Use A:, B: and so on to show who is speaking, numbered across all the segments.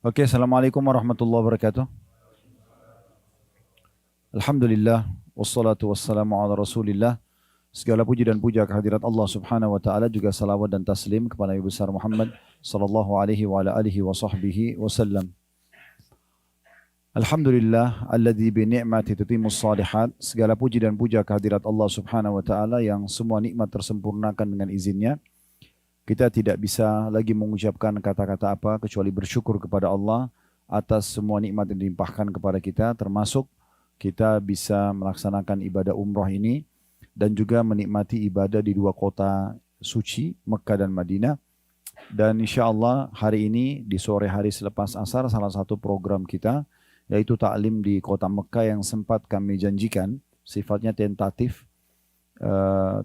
A: Oke, Assalamualaikum warahmatullahi wabarakatuh. Alhamdulillah, wassalatu wassalamu ala rasulillah. Segala puji dan puja kehadirat Allah subhanahu wa ta'ala, juga salawat dan taslim kepada Nabi besar Muhammad sallallahu alaihi wa ala alihi wa sahbihi wasallam. Alhamdulillah, alladzi bi ni'mati tutimmus salihat. Segala puji dan puja kehadirat Allah subhanahu wa ta'ala yang semua nikmat tersempurnakan dengan izinnya. Kita tidak bisa lagi mengucapkan kata-kata apa kecuali bersyukur kepada Allah atas semua nikmat yang dilimpahkan kepada kita, termasuk kita bisa melaksanakan ibadah umrah ini dan juga menikmati ibadah di dua kota suci, Mekah dan Madinah. Dan insya Allah hari ini di sore hari selepas asar salah satu program kita yaitu taklim di kota Mekah yang sempat kami janjikan, sifatnya tentatif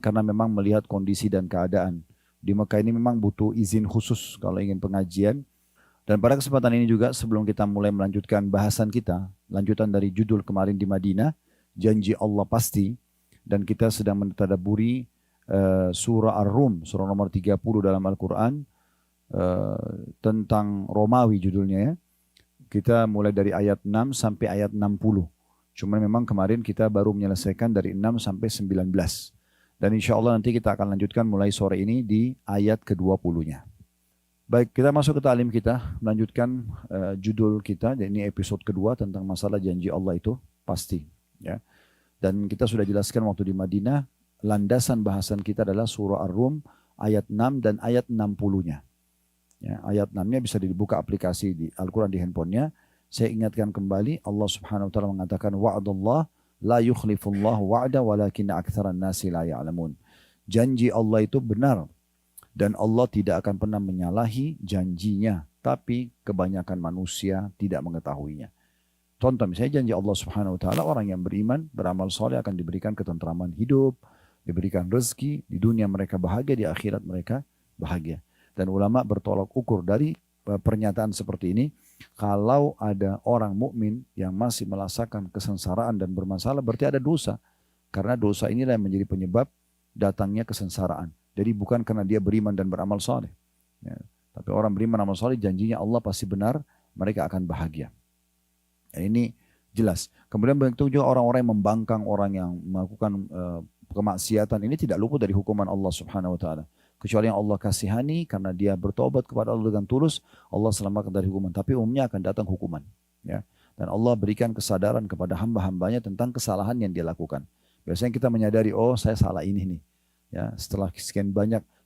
A: karena memang melihat kondisi dan keadaan. Di Mekah ini memang butuh izin khusus kalau ingin pengajian. Dan pada kesempatan ini juga sebelum kita mulai melanjutkan bahasan kita, lanjutan dari judul kemarin di Madinah, janji Allah pasti. Dan kita sedang mentadabburi surah Ar-Rum, surah nomor 30 dalam Al-Quran, tentang Romawi judulnya ya. Kita mulai dari ayat 6 sampai ayat 60. Cuma memang kemarin kita baru menyelesaikan dari 6 sampai 19. Dan insya Allah nanti kita akan lanjutkan mulai sore ini di ayat ke-20-nya. Baik, kita masuk ke ta'lim kita, melanjutkan judul kita, dan ini episode kedua tentang masalah janji Allah itu pasti. Ya. Dan kita sudah jelaskan waktu di Madinah, landasan bahasan kita adalah surah Ar-Rum ayat 6 dan ayat 60-nya. Ya, ayat 6-nya bisa dibuka aplikasi di Al-Quran di handphonenya. Saya ingatkan kembali, Allah subhanahu wa ta'ala mengatakan, wa'adallah la yukhlifullahu wa'da walakinna aktsaran nasi la ya'lamun. Janji Allah itu benar dan Allah tidak akan pernah menyalahi janjinya, tapi kebanyakan manusia tidak mengetahuinya. Contoh misalnya janji Allah Subhanahu wa taala, orang yang beriman, beramal soleh akan diberikan ketentraman hidup, diberikan rezeki, di dunia mereka bahagia, di akhirat mereka bahagia. Dan ulama bertolak ukur dari pernyataan seperti ini. Kalau ada orang mukmin yang masih merasakan kesengsaraan dan bermasalah, berarti ada dosa. Karena dosa inilah yang menjadi penyebab datangnya kesengsaraan. Jadi bukan karena dia beriman dan beramal saleh. Ya. Tapi orang beriman dan beramal saleh, janjinya Allah pasti benar, mereka akan bahagia. Ya, ini jelas. Kemudian begitu juga orang-orang yang membangkang, orang yang melakukan kemaksiatan, ini tidak luput dari hukuman Allah Subhanahu wa taala. Kecuali yang Allah kasihani karena dia bertobat kepada Allah dengan tulus, Allah selamatkan dari hukuman. Tapi umumnya akan datang hukuman. Ya. Dan Allah berikan kesadaran kepada hamba-hambanya tentang kesalahan yang dia lakukan. Biasanya kita menyadari, oh saya salah ini nih. Ya, setelah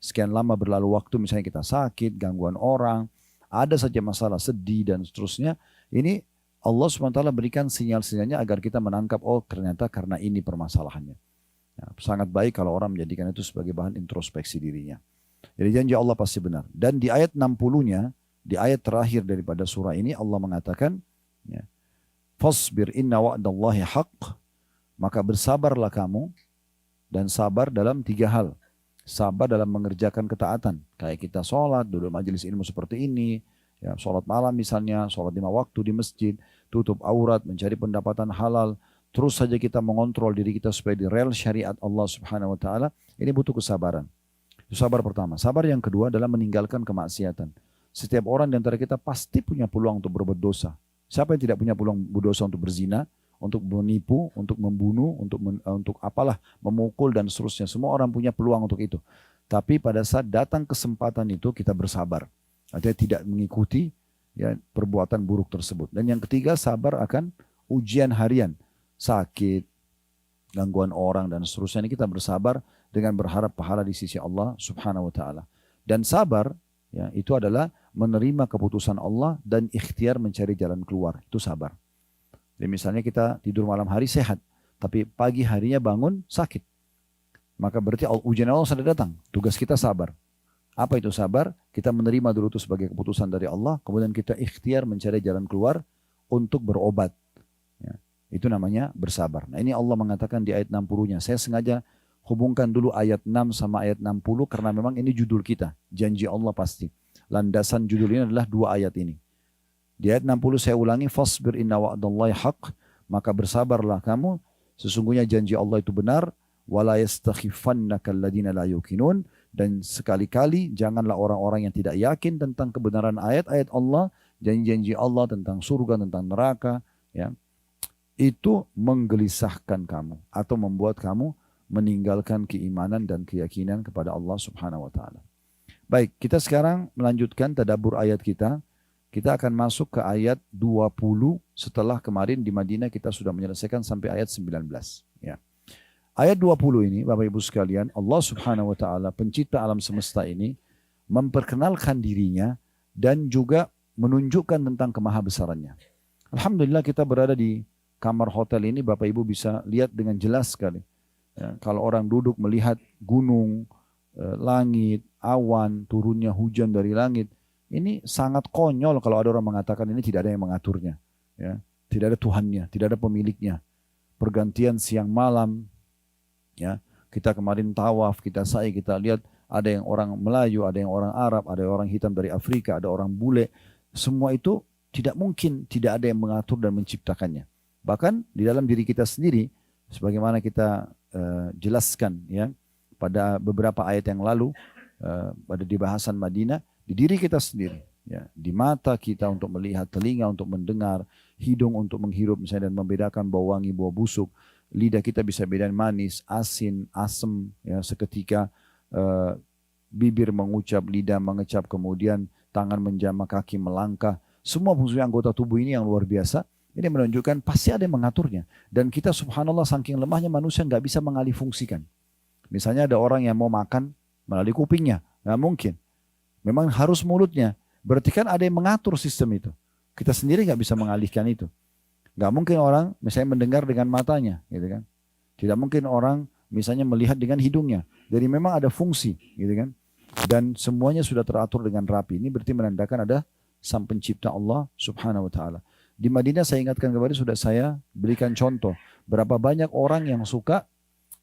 A: sekian lama berlalu waktu, misalnya kita sakit, gangguan orang, ada saja masalah sedih dan seterusnya. Ini Allah SWT berikan sinyal-sinyalnya agar kita menangkap, oh ternyata karena ini permasalahannya. Ya, sangat baik kalau orang menjadikan itu sebagai bahan introspeksi dirinya. Jadi janji Allah pasti benar. Dan di ayat 60-nya, di ayat terakhir daripada surah ini Allah mengatakan, ya, fasbir inna wa'dallahi haqq, maka bersabarlah kamu, dan sabar dalam 3 hal. Sabar dalam mengerjakan ketaatan. Kayak kita sholat, duduk majelis ilmu seperti ini, ya, sholat malam misalnya, sholat 5 waktu di masjid, tutup aurat, mencari pendapatan halal, terus saja kita mengontrol diri kita supaya di rel syariat Allah Subhanahu wa taala. Ini butuh kesabaran. Itu sabar pertama. Sabar yang kedua adalah meninggalkan kemaksiatan. Setiap orang di antara kita pasti punya peluang untuk berbuat dosa. Siapa yang tidak punya peluang berdosa, untuk berzina, untuk menipu, untuk membunuh, untuk apalah, memukul dan seterusnya. Semua orang punya peluang untuk itu. Tapi pada saat datang kesempatan itu kita bersabar. Artinya tidak mengikuti ya, perbuatan buruk tersebut. Dan yang ketiga, sabar akan ujian harian. Sakit, gangguan orang dan seterusnya, ini kita bersabar dengan berharap pahala di sisi Allah Subhanahu wa taala. Dan sabar ya, itu adalah menerima keputusan Allah dan ikhtiar mencari jalan keluar. Itu sabar. Jadi misalnya kita tidur malam hari sehat, tapi pagi harinya bangun sakit. Maka berarti ujian Allah sudah datang. Tugas kita sabar. Apa itu sabar? Kita menerima dulu itu sebagai keputusan dari Allah, kemudian kita ikhtiar mencari jalan keluar untuk berobat. Ya. Itu namanya bersabar. Nah ini Allah mengatakan di ayat 60-nya. Saya sengaja hubungkan dulu ayat 6 sama ayat 60 karena memang ini judul kita. Janji Allah pasti. Landasan judul ini adalah 2 ayat ini. Di ayat 60 saya ulangi. Fasbir inna wa'dallahi haqq. Maka bersabarlah kamu. Sesungguhnya janji Allah itu benar. Wala yastakhifannaka alladhina la yuqinun. Dan sekali-kali janganlah orang-orang yang tidak yakin tentang kebenaran ayat-ayat Allah janji-janji Allah tentang surga, tentang neraka, ya, itu menggelisahkan kamu atau membuat kamu meninggalkan keimanan dan keyakinan kepada Allah Subhanahu wa taala. Baik, kita sekarang melanjutkan tadabbur ayat kita. Kita akan masuk ke ayat 20 setelah kemarin di Madinah kita sudah menyelesaikan sampai ayat 19, ya. Ayat 20 ini Bapak Ibu sekalian, Allah Subhanahu wa taala pencipta alam semesta ini memperkenalkan dirinya dan juga menunjukkan tentang kemahabesarannya. Alhamdulillah kita berada di kamar hotel ini, Bapak Ibu bisa lihat dengan jelas sekali. Ya, kalau orang duduk melihat gunung, langit, awan, turunnya hujan dari langit, ini sangat konyol kalau ada orang mengatakan ini tidak ada yang mengaturnya. Ya, tidak ada Tuhannya, tidak ada pemiliknya. Pergantian siang malam, ya, kita kemarin tawaf, kita sa'i, kita lihat ada yang orang Melayu, ada yang orang Arab, ada yang orang hitam dari Afrika, ada orang bule. Semua itu tidak mungkin tidak ada yang mengatur dan menciptakannya. Bahkan di dalam diri kita sendiri, sebagaimana kita jelaskan ya pada beberapa ayat yang lalu, pada di bahasan Madinah, di diri kita sendiri, ya, di mata kita untuk melihat, telinga untuk mendengar, hidung untuk menghirup misalnya dan membedakan bau wangi, bau busuk, lidah kita bisa bedain manis, asin, asam, ya, seketika, bibir mengucap, lidah mengecap, kemudian tangan menjamah, kaki melangkah, semua fungsi anggota tubuh ini yang luar biasa. Ini menunjukkan pasti ada yang mengaturnya. Dan kita subhanallah saking lemahnya manusia nggak bisa mengalih fungsikan. Misalnya ada orang yang mau makan melalui kupingnya, nggak mungkin. Memang harus mulutnya. Berarti kan ada yang mengatur sistem itu. Kita sendiri nggak bisa mengalihkan itu. Nggak mungkin orang misalnya mendengar dengan matanya, gitu kan? Tidak mungkin orang misalnya melihat dengan hidungnya. Jadi memang ada fungsi, gitu kan? Dan semuanya sudah teratur dengan rapi. Ini berarti menandakan ada Sang Pencipta Allah Subhanahu wa taala. Di Madinah saya ingatkan kembali, sudah saya berikan contoh berapa banyak orang yang suka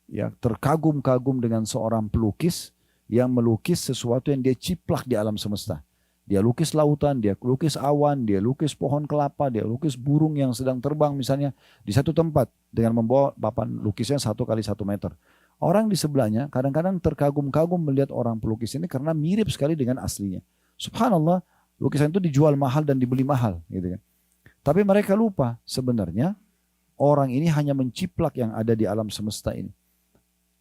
A: ya terkagum-kagum dengan seorang pelukis yang melukis sesuatu yang dia ciplak di alam semesta. Dia lukis lautan, dia lukis awan, dia lukis pohon kelapa, dia lukis burung yang sedang terbang misalnya di satu tempat dengan membawa papan lukisnya 1 kali 1 meter. Orang di sebelahnya kadang-kadang terkagum-kagum melihat orang pelukis ini karena mirip sekali dengan aslinya. Subhanallah, lukisan itu dijual mahal dan dibeli mahal, gitu kan. Tapi mereka lupa sebenarnya orang ini hanya menciplak yang ada di alam semesta ini.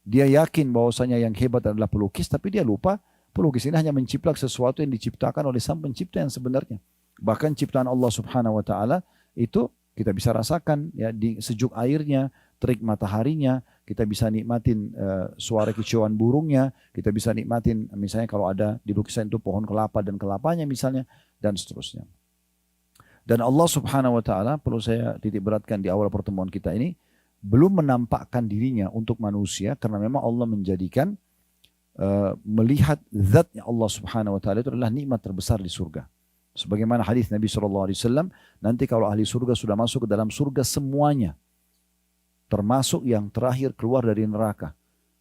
A: Dia yakin bahwasanya yang hebat adalah pelukis, tapi dia lupa pelukis ini hanya menciplak sesuatu yang diciptakan oleh Sang Pencipta yang sebenarnya. Bahkan ciptaan Allah Subhanahu wa taala itu kita bisa rasakan ya di sejuk airnya, terik mataharinya, kita bisa nikmatin suara kicauan burungnya, kita bisa nikmatin misalnya kalau ada di lukisan itu pohon kelapa dan kelapanya misalnya, dan seterusnya. Dan Allah Subhanahu wa taala, perlu saya titik beratkan di awal pertemuan kita ini, belum menampakkan dirinya untuk manusia karena memang Allah menjadikan melihat zatnya Allah Subhanahu wa taala itu adalah nikmat terbesar di surga. Sebagaimana hadis Nabi SAW, nanti kalau ahli surga sudah masuk ke dalam surga semuanya, termasuk yang terakhir keluar dari neraka.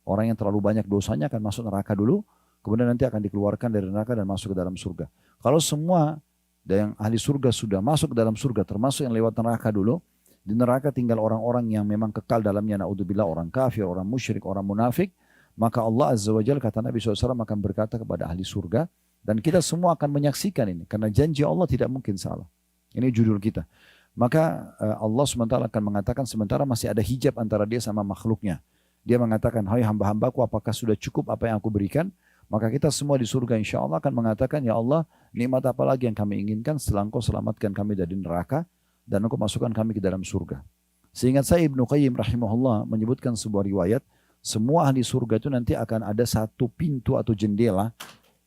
A: Orang yang terlalu banyak dosanya akan masuk neraka dulu, kemudian nanti akan dikeluarkan dari neraka dan masuk ke dalam surga. Kalau semua dan yang ahli surga sudah masuk ke dalam surga, termasuk yang lewat neraka dulu, di neraka tinggal orang-orang yang memang kekal dalamnya, naudzubillah, orang kafir, orang musyrik, orang munafik, maka Allah Azza wa Jalla, kata Nabi SAW, akan berkata kepada ahli surga, dan kita semua akan menyaksikan ini, karena janji Allah tidak mungkin salah. Ini judul kita. Maka Allah SWT akan mengatakan sementara masih ada hijab antara dia sama makhluknya. Dia mengatakan, hai hamba-hambaku, apakah sudah cukup apa yang aku berikan? Maka kita semua di surga insya Allah akan mengatakan, ya Allah, nikmat apa lagi yang kami inginkan setelah Engkau selamatkan kami dari neraka dan Engkau masukkan kami ke dalam surga. Seingat saya Ibnu Qayyim rahimahullah menyebutkan sebuah riwayat, semua ahli surga itu nanti akan ada satu pintu atau jendela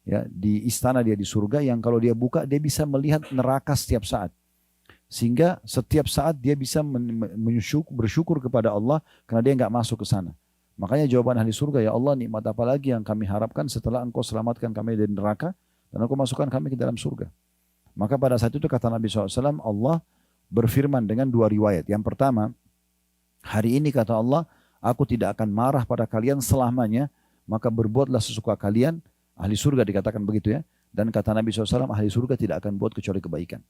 A: ya di istana dia di surga yang kalau dia buka dia bisa melihat neraka setiap saat. Sehingga setiap saat dia bisa bersyukur kepada Allah karena dia nggak masuk ke sana. Makanya jawaban ahli surga, ya Allah, nikmat apa lagi yang kami harapkan setelah Engkau selamatkan kami dari neraka dan Engkau masukkan kami ke dalam surga. Maka pada saat itu kata Nabi SAW, Allah berfirman dengan dua riwayat. Yang pertama, hari ini kata Allah, aku tidak akan marah pada kalian selamanya, maka berbuatlah sesuka kalian. Ahli surga dikatakan begitu ya. Dan kata Nabi SAW, ahli surga tidak akan buat kecuali kebaikan.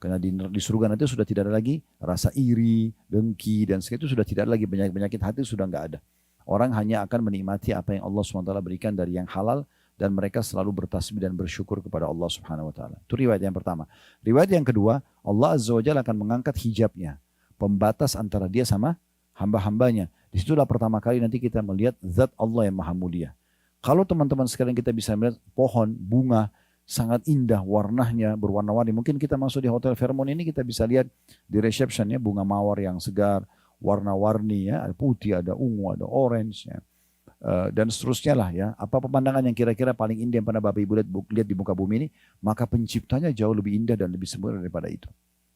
A: Karena di surga nanti sudah tidak ada lagi rasa iri, dengki, dan itu sudah tidak ada lagi, penyakit hati sudah nggak ada. Orang hanya akan menikmati apa yang Allah SWT berikan dari yang halal dan mereka selalu bertasbih dan bersyukur kepada Allah Subhanahu wa taala. Itu riwayat yang pertama. Riwayat yang kedua, Allah Azza wa Jalla akan mengangkat hijabnya, pembatas antara dia sama hamba-hambanya. Disitulah pertama kali nanti kita melihat zat Allah yang maha mulia. Kalau teman-teman sekalian kita bisa melihat pohon, bunga, sangat indah warnanya, berwarna-warni. Mungkin kita masuk di Hotel Fairmont ini kita bisa lihat di receptionnya bunga mawar yang segar, warna-warni ya, ada putih, ada ungu, ada orange ya. Dan seterusnya lah ya. Apa pemandangan yang kira-kira paling indah yang pernah Bapak Ibu lihat di muka bumi ini, maka penciptanya jauh lebih indah dan lebih sempurna daripada itu.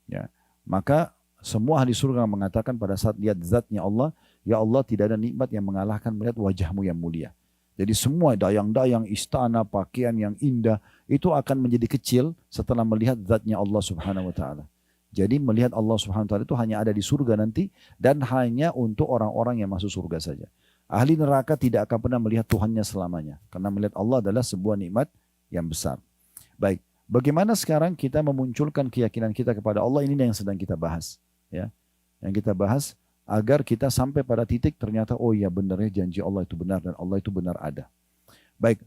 A: Ya. Maka semua ahli surga mengatakan pada saat lihat zatnya Allah, ya Allah tidak ada nikmat yang mengalahkan melihat wajahmu yang mulia. Jadi semua dayang-dayang, istana, pakaian yang indah itu akan menjadi kecil setelah melihat zatnya Allah Subhanahu wa taala. Jadi melihat Allah Subhanahu wa taala itu hanya ada di surga nanti dan hanya untuk orang-orang yang masuk surga saja. Ahli neraka tidak akan pernah melihat Tuhannya selamanya karena melihat Allah adalah sebuah nikmat yang besar. Baik, bagaimana sekarang kita memunculkan keyakinan kita kepada Allah, ini yang sedang kita bahas, ya. Yang kita bahas agar kita sampai pada titik ternyata oh iya benarnya janji Allah itu benar dan Allah itu benar ada. Baik,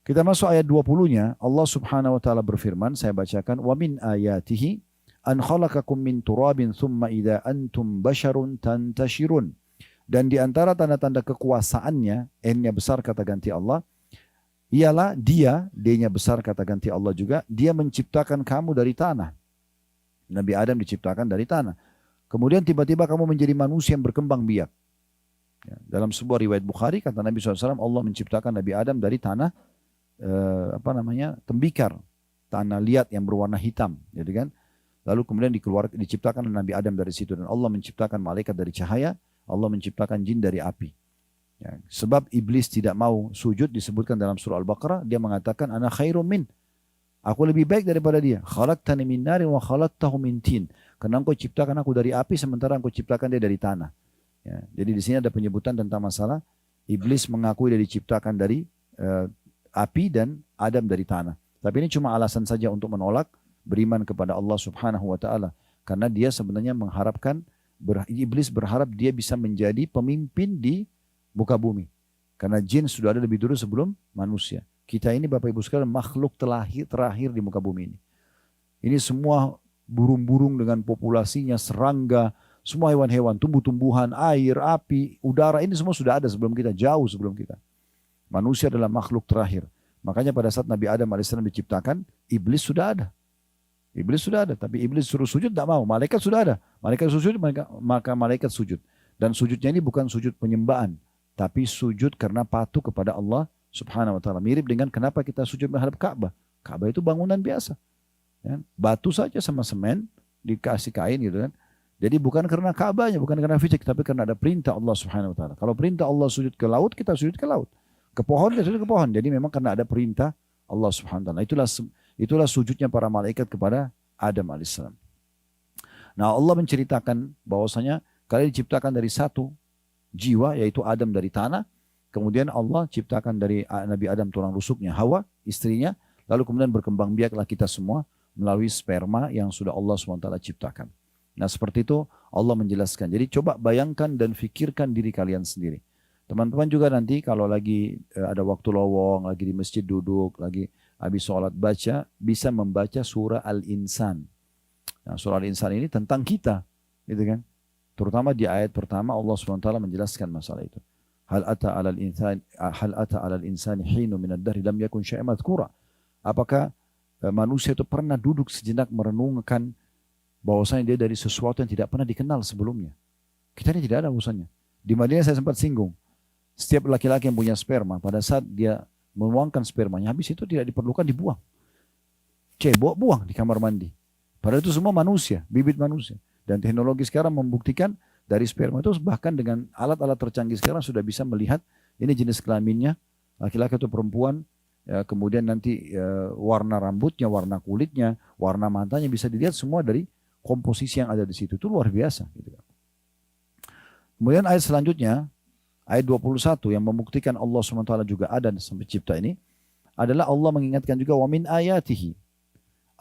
A: kita masuk ayat 20-nya. Allah Subhanahu wa taala berfirman, saya bacakan, wa min ayatihi an khalaqakum min turabin thumma idza antum basharun tantashirun. Dan di antara tanda-tanda kekuasaannya, n-nya besar kata ganti Allah, ialah dia, d-nya besar kata ganti Allah juga, dia menciptakan kamu dari tanah. Nabi Adam diciptakan dari tanah. Kemudian tiba-tiba kamu menjadi manusia yang berkembang biak. Ya, dalam sebuah riwayat Bukhari kata Nabi SAW, Allah menciptakan Nabi Adam dari tanah tembikar, tanah liat yang berwarna hitam, gitu kan? Lalu kemudian diciptakan Nabi Adam dari situ dan Allah menciptakan malaikat dari cahaya, Allah menciptakan jin dari api. Ya, sebab iblis tidak mau sujud disebutkan dalam surah Al-Baqarah, dia mengatakan ana khairum min. Aku lebih baik daripada dia. Khalaqtani min narin wa khalaqtahu min tin. Karena engkau ciptakan aku dari api sementara engkau ciptakan dia dari tanah. Ya, jadi di sini ada penyebutan tentang masalah iblis mengakui dia diciptakan dari api dan Adam dari tanah. Tapi ini cuma alasan saja untuk menolak beriman kepada Allah Subhanahu wa taala. Karena dia sebenarnya mengharapkan, iblis berharap dia bisa menjadi pemimpin di muka bumi. Karena jin sudah ada lebih dulu sebelum manusia. Kita ini Bapak Ibu sekalian makhluk terakhir di muka bumi ini. Ini semua burung-burung dengan populasinya, serangga, semua hewan-hewan, tumbuh-tumbuhan, air, api, udara, ini semua sudah ada sebelum kita, jauh sebelum kita. Manusia adalah makhluk terakhir. Makanya pada saat Nabi Adam AS diciptakan, iblis sudah ada. Iblis sudah ada, tapi iblis suruh sujud tidak mau. Malaikat sudah ada. Malaikat sujud, maka malaikat sujud. Dan sujudnya ini bukan sujud penyembahan, tapi sujud karena patuh kepada Allah Subhanahu wa taala. Mirip dengan kenapa kita sujud menghadap Ka'bah. Ka'bah itu bangunan biasa. Ya, batu saja sama semen dikasih kain gitu kan. Jadi bukan karena Ka'bahnya, bukan karena fisik, tapi karena ada perintah Allah Subhanahu wa taala. Kalau perintah Allah sujud ke laut, kita sujud ke laut. Ke pohon, kita sujud ke pohon. Jadi memang karena ada perintah Allah Subhanahu wa taala. Itulah sujudnya para malaikat kepada Adam alaihissalam. Nah, Allah menceritakan bahwasanya kalian diciptakan dari satu jiwa, yaitu Adam dari tanah. Kemudian Allah ciptakan dari Nabi Adam tulang rusuknya Hawa, istrinya. Lalu kemudian berkembang biaklah kita semua melalui sperma yang sudah Allah SWT ciptakan. Nah seperti itu Allah menjelaskan. Jadi coba bayangkan dan fikirkan diri kalian sendiri. Teman-teman juga nanti kalau lagi ada waktu lowong, lagi di masjid duduk, lagi habis sholat baca, bisa membaca surah Al-Insan. Nah surah Al-Insan ini tentang kita, gitu kan? Terutama di ayat pertama Allah SWT menjelaskan masalah itu. Hal ata 'alal insani hinu minad dahri lam yakun syai'an madhkura. Apakah manusia itu pernah duduk sejenak merenungkan bahwasanya dia dari sesuatu yang tidak pernah dikenal sebelumnya? Kita ini tidak ada urusannya. Di Madinah saya sempat singgung. Setiap laki-laki yang punya sperma, pada saat dia menuangkan spermanya, habis itu tidak diperlukan dibuang. Buang di kamar mandi. Padahal itu semua manusia, bibit manusia. Dan teknologi sekarang membuktikan dari sperma itu bahkan dengan alat-alat tercanggih sekarang sudah bisa melihat ini jenis kelaminnya, laki-laki atau perempuan, ya, kemudian nanti warna rambutnya, warna kulitnya, warna matanya bisa dilihat semua dari komposisi yang ada di situ. Itu luar biasa. Gitu. Kemudian ayat selanjutnya, ayat 21 yang membuktikan Allah SWT juga ada sampai cipta ini, adalah Allah mengingatkan juga wa min ayatihi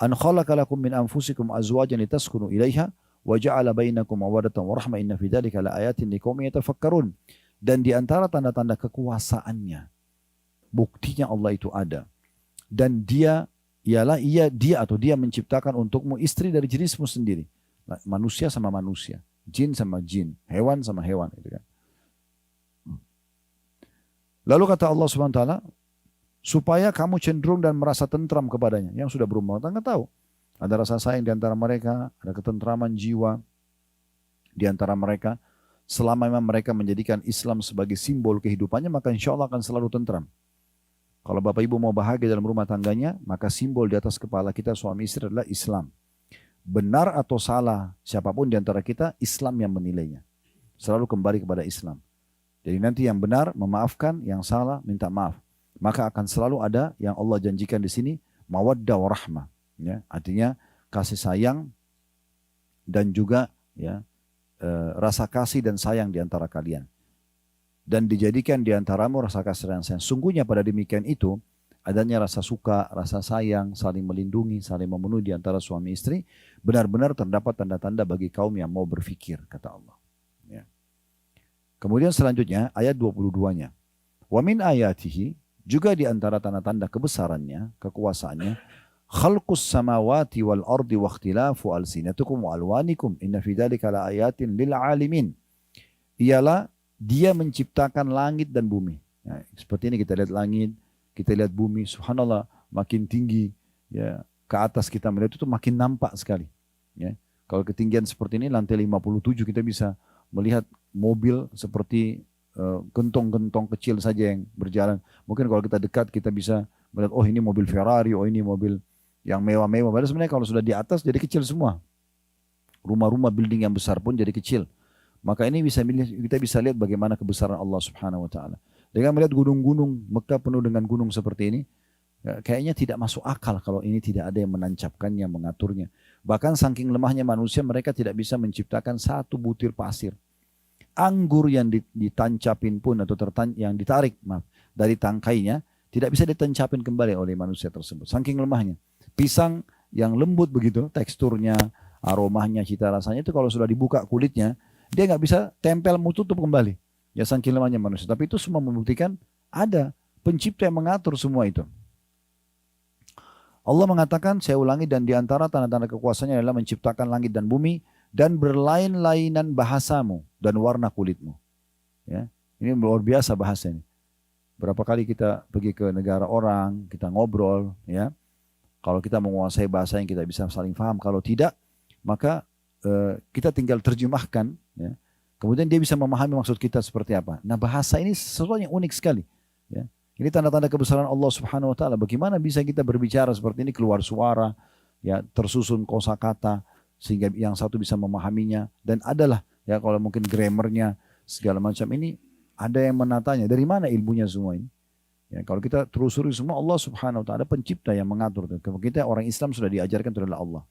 A: an khalaqa lakum min anfusikum azwajan litaskunu ilaiha wa ja'ala bainakum mawaddatan wa rahmah inna fi dzalika laayatin liqaumin yatafakkarun. Dan di antara tanda-tanda kekuasaannya, buktinya Allah itu ada. Dan dia ialah dia menciptakan untukmu istri dari jenismu sendiri. Manusia sama manusia, jin sama jin, hewan sama hewan. Gitu kan. Lalu kata Allah Subhanahu Wa Taala, supaya kamu cenderung dan merasa tentram kepadanya. Yang sudah berumah tangga tahu. Ada rasa sayang di antara mereka, ada ketentraman jiwa di antara mereka. Selama memang mereka menjadikan Islam sebagai simbol kehidupannya, maka insya Allah akan selalu tentram. Kalau Bapak Ibu mau bahagia dalam rumah tangganya, maka simbol di atas kepala kita suami istri adalah Islam. Benar atau salah, siapapun di antara kita, Islam yang menilainya. Selalu kembali kepada Islam. Jadi nanti yang benar memaafkan, yang salah minta maaf. Maka akan selalu ada yang Allah janjikan di sini, mawaddah warahmah. Ya, artinya kasih sayang dan juga ya, rasa kasih dan sayang di antara kalian. Dan dijadikan di antaramu rasa kasih dan sayang. Sungguhnya pada demikian itu, adanya rasa suka, rasa sayang, saling melindungi, saling memenuhi di antara suami istri, benar-benar terdapat tanda-tanda bagi kaum yang mau berfikir, kata Allah. Ya. Kemudian selanjutnya, ayat 22-nya. Wa min ayatihi, juga di antara tanda-tanda kebesarannya, kekuasaannya, khalqus samawati wal ardi wa ikhtilafu alsinatukum wa alwanikum inna fi dzalika la ayatin lil alimin. Ialah dia menciptakan langit dan bumi. Nah, seperti ini kita lihat langit, kita lihat bumi, subhanallah makin tinggi ya, ke atas kita melihat itu makin nampak sekali. Ya. Kalau ketinggian seperti ini lantai 57 kita bisa melihat mobil seperti gentong-gentong kecil saja yang berjalan. Mungkin kalau kita dekat kita bisa melihat oh ini mobil Ferrari, oh ini mobil yang mewah-mewah. Padahal sebenarnya kalau sudah di atas jadi kecil semua. Rumah-rumah building yang besar pun jadi kecil. Maka ini kita bisa lihat bagaimana kebesaran Allah Subhanahu Wa Taala. Dengan melihat gunung-gunung, Mekah penuh dengan gunung seperti ini, kayaknya tidak masuk akal kalau ini tidak ada yang menancapkannya, mengaturnya. Bahkan saking lemahnya manusia, mereka tidak bisa menciptakan satu butir pasir. Anggur yang ditancapin pun atau yang ditarik dari tangkainya tidak bisa ditancapin kembali oleh manusia tersebut. Saking lemahnya. Pisang yang lembut begitu, teksturnya, aromanya, cita rasanya itu kalau sudah dibuka kulitnya, dia nggak bisa tempel tutup kembali. Ya saking lemahnya manusia. Tapi itu semua membuktikan ada pencipta yang mengatur semua itu. Allah mengatakan, saya ulangi, dan diantara tanda-tanda kekuasaannya adalah menciptakan langit dan bumi dan berlain-lainan bahasamu dan warna kulitmu. Ya, ini luar biasa bahasa ini. Berapa kali kita pergi ke negara orang, kita ngobrol, ya. Kalau kita menguasai bahasa yang kita bisa saling paham, kalau tidak, maka kita tinggal terjemahkan, ya. Kemudian dia bisa memahami maksud kita seperti apa. Nah, bahasa ini sesuatu yang unik sekali. Ya. Ini tanda-tanda kebesaran Allah Subhanahu Wa Taala. Bagaimana bisa kita berbicara seperti ini, keluar suara, ya, tersusun kosakata sehingga yang satu bisa memahaminya. Dan adalah, ya, kalau mungkin grammarnya segala macam ini ada yang menatanya. Dari mana ilmunya semua ini? Ya, kalau kita telusuri semua, Allah Subhanahu Wa Taala pencipta yang mengatur. Kalau kita orang Islam sudah diajarkan itu adalah Allah.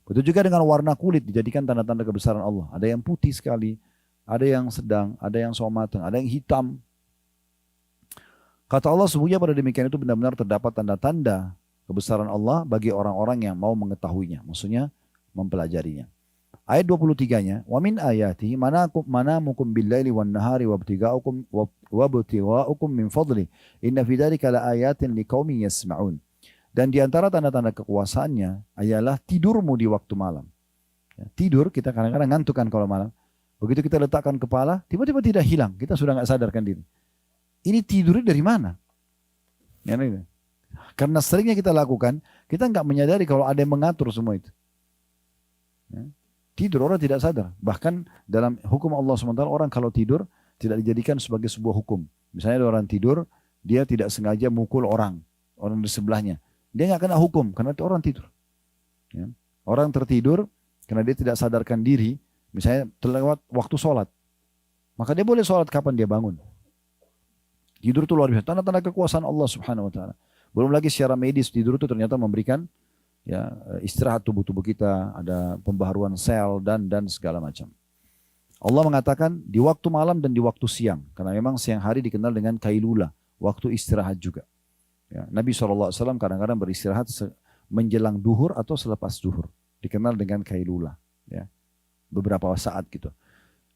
A: Begitu juga dengan warna kulit dijadikan tanda-tanda kebesaran Allah. Ada yang putih sekali, ada yang sedang, ada yang matang, ada yang hitam. Kata Allah, sesungguhnya pada demikian itu benar-benar terdapat tanda-tanda kebesaran Allah bagi orang-orang yang mau mengetahuinya. Maksudnya mempelajarinya. Ayat 23-nya, wa min ayatihi manamukum bil-laili wan-nahari wabtiga'ukum min fadli inna fi dzalika laayatin liqaumin yasma'un. Dan di antara tanda-tanda kekuasaannya adalah tidurmu di waktu malam. Ya, tidur, kita kadang-kadang ngantuk kan kalau malam. Begitu kita letakkan kepala, tiba-tiba tidak hilang. Kita sudah nggak sadarkan diri. Ini tidurnya dari mana? Ya, karena seringnya kita lakukan, kita nggak menyadari kalau ada yang mengatur semua itu. Ya. Tidur orang tidak sadar. Bahkan dalam hukum Allah SWT, orang kalau tidur tidak dijadikan sebagai sebuah hukum. Misalnya ada orang tidur, dia tidak sengaja mukul orang di sebelahnya. Dia nggak kena hukum karena itu orang tidur. Ya. Orang tertidur karena dia tidak sadarkan diri, misalnya terlewat waktu sholat, maka dia boleh sholat kapan dia bangun. Tidur itu luar biasa, tanda-tanda kekuasaan Allah Subhanahu Wa Taala. Belum lagi secara medis tidur itu ternyata memberikan, ya, istirahat tubuh-tubuh kita, ada pembaharuan sel dan segala macam. Allah mengatakan di waktu malam dan di waktu siang, karena memang siang hari dikenal dengan kailula, waktu istirahat juga. Ya, Nabi SAW kadang-kadang beristirahat menjelang duhur atau selepas duhur. Dikenal dengan kailula. Ya, beberapa saat gitu.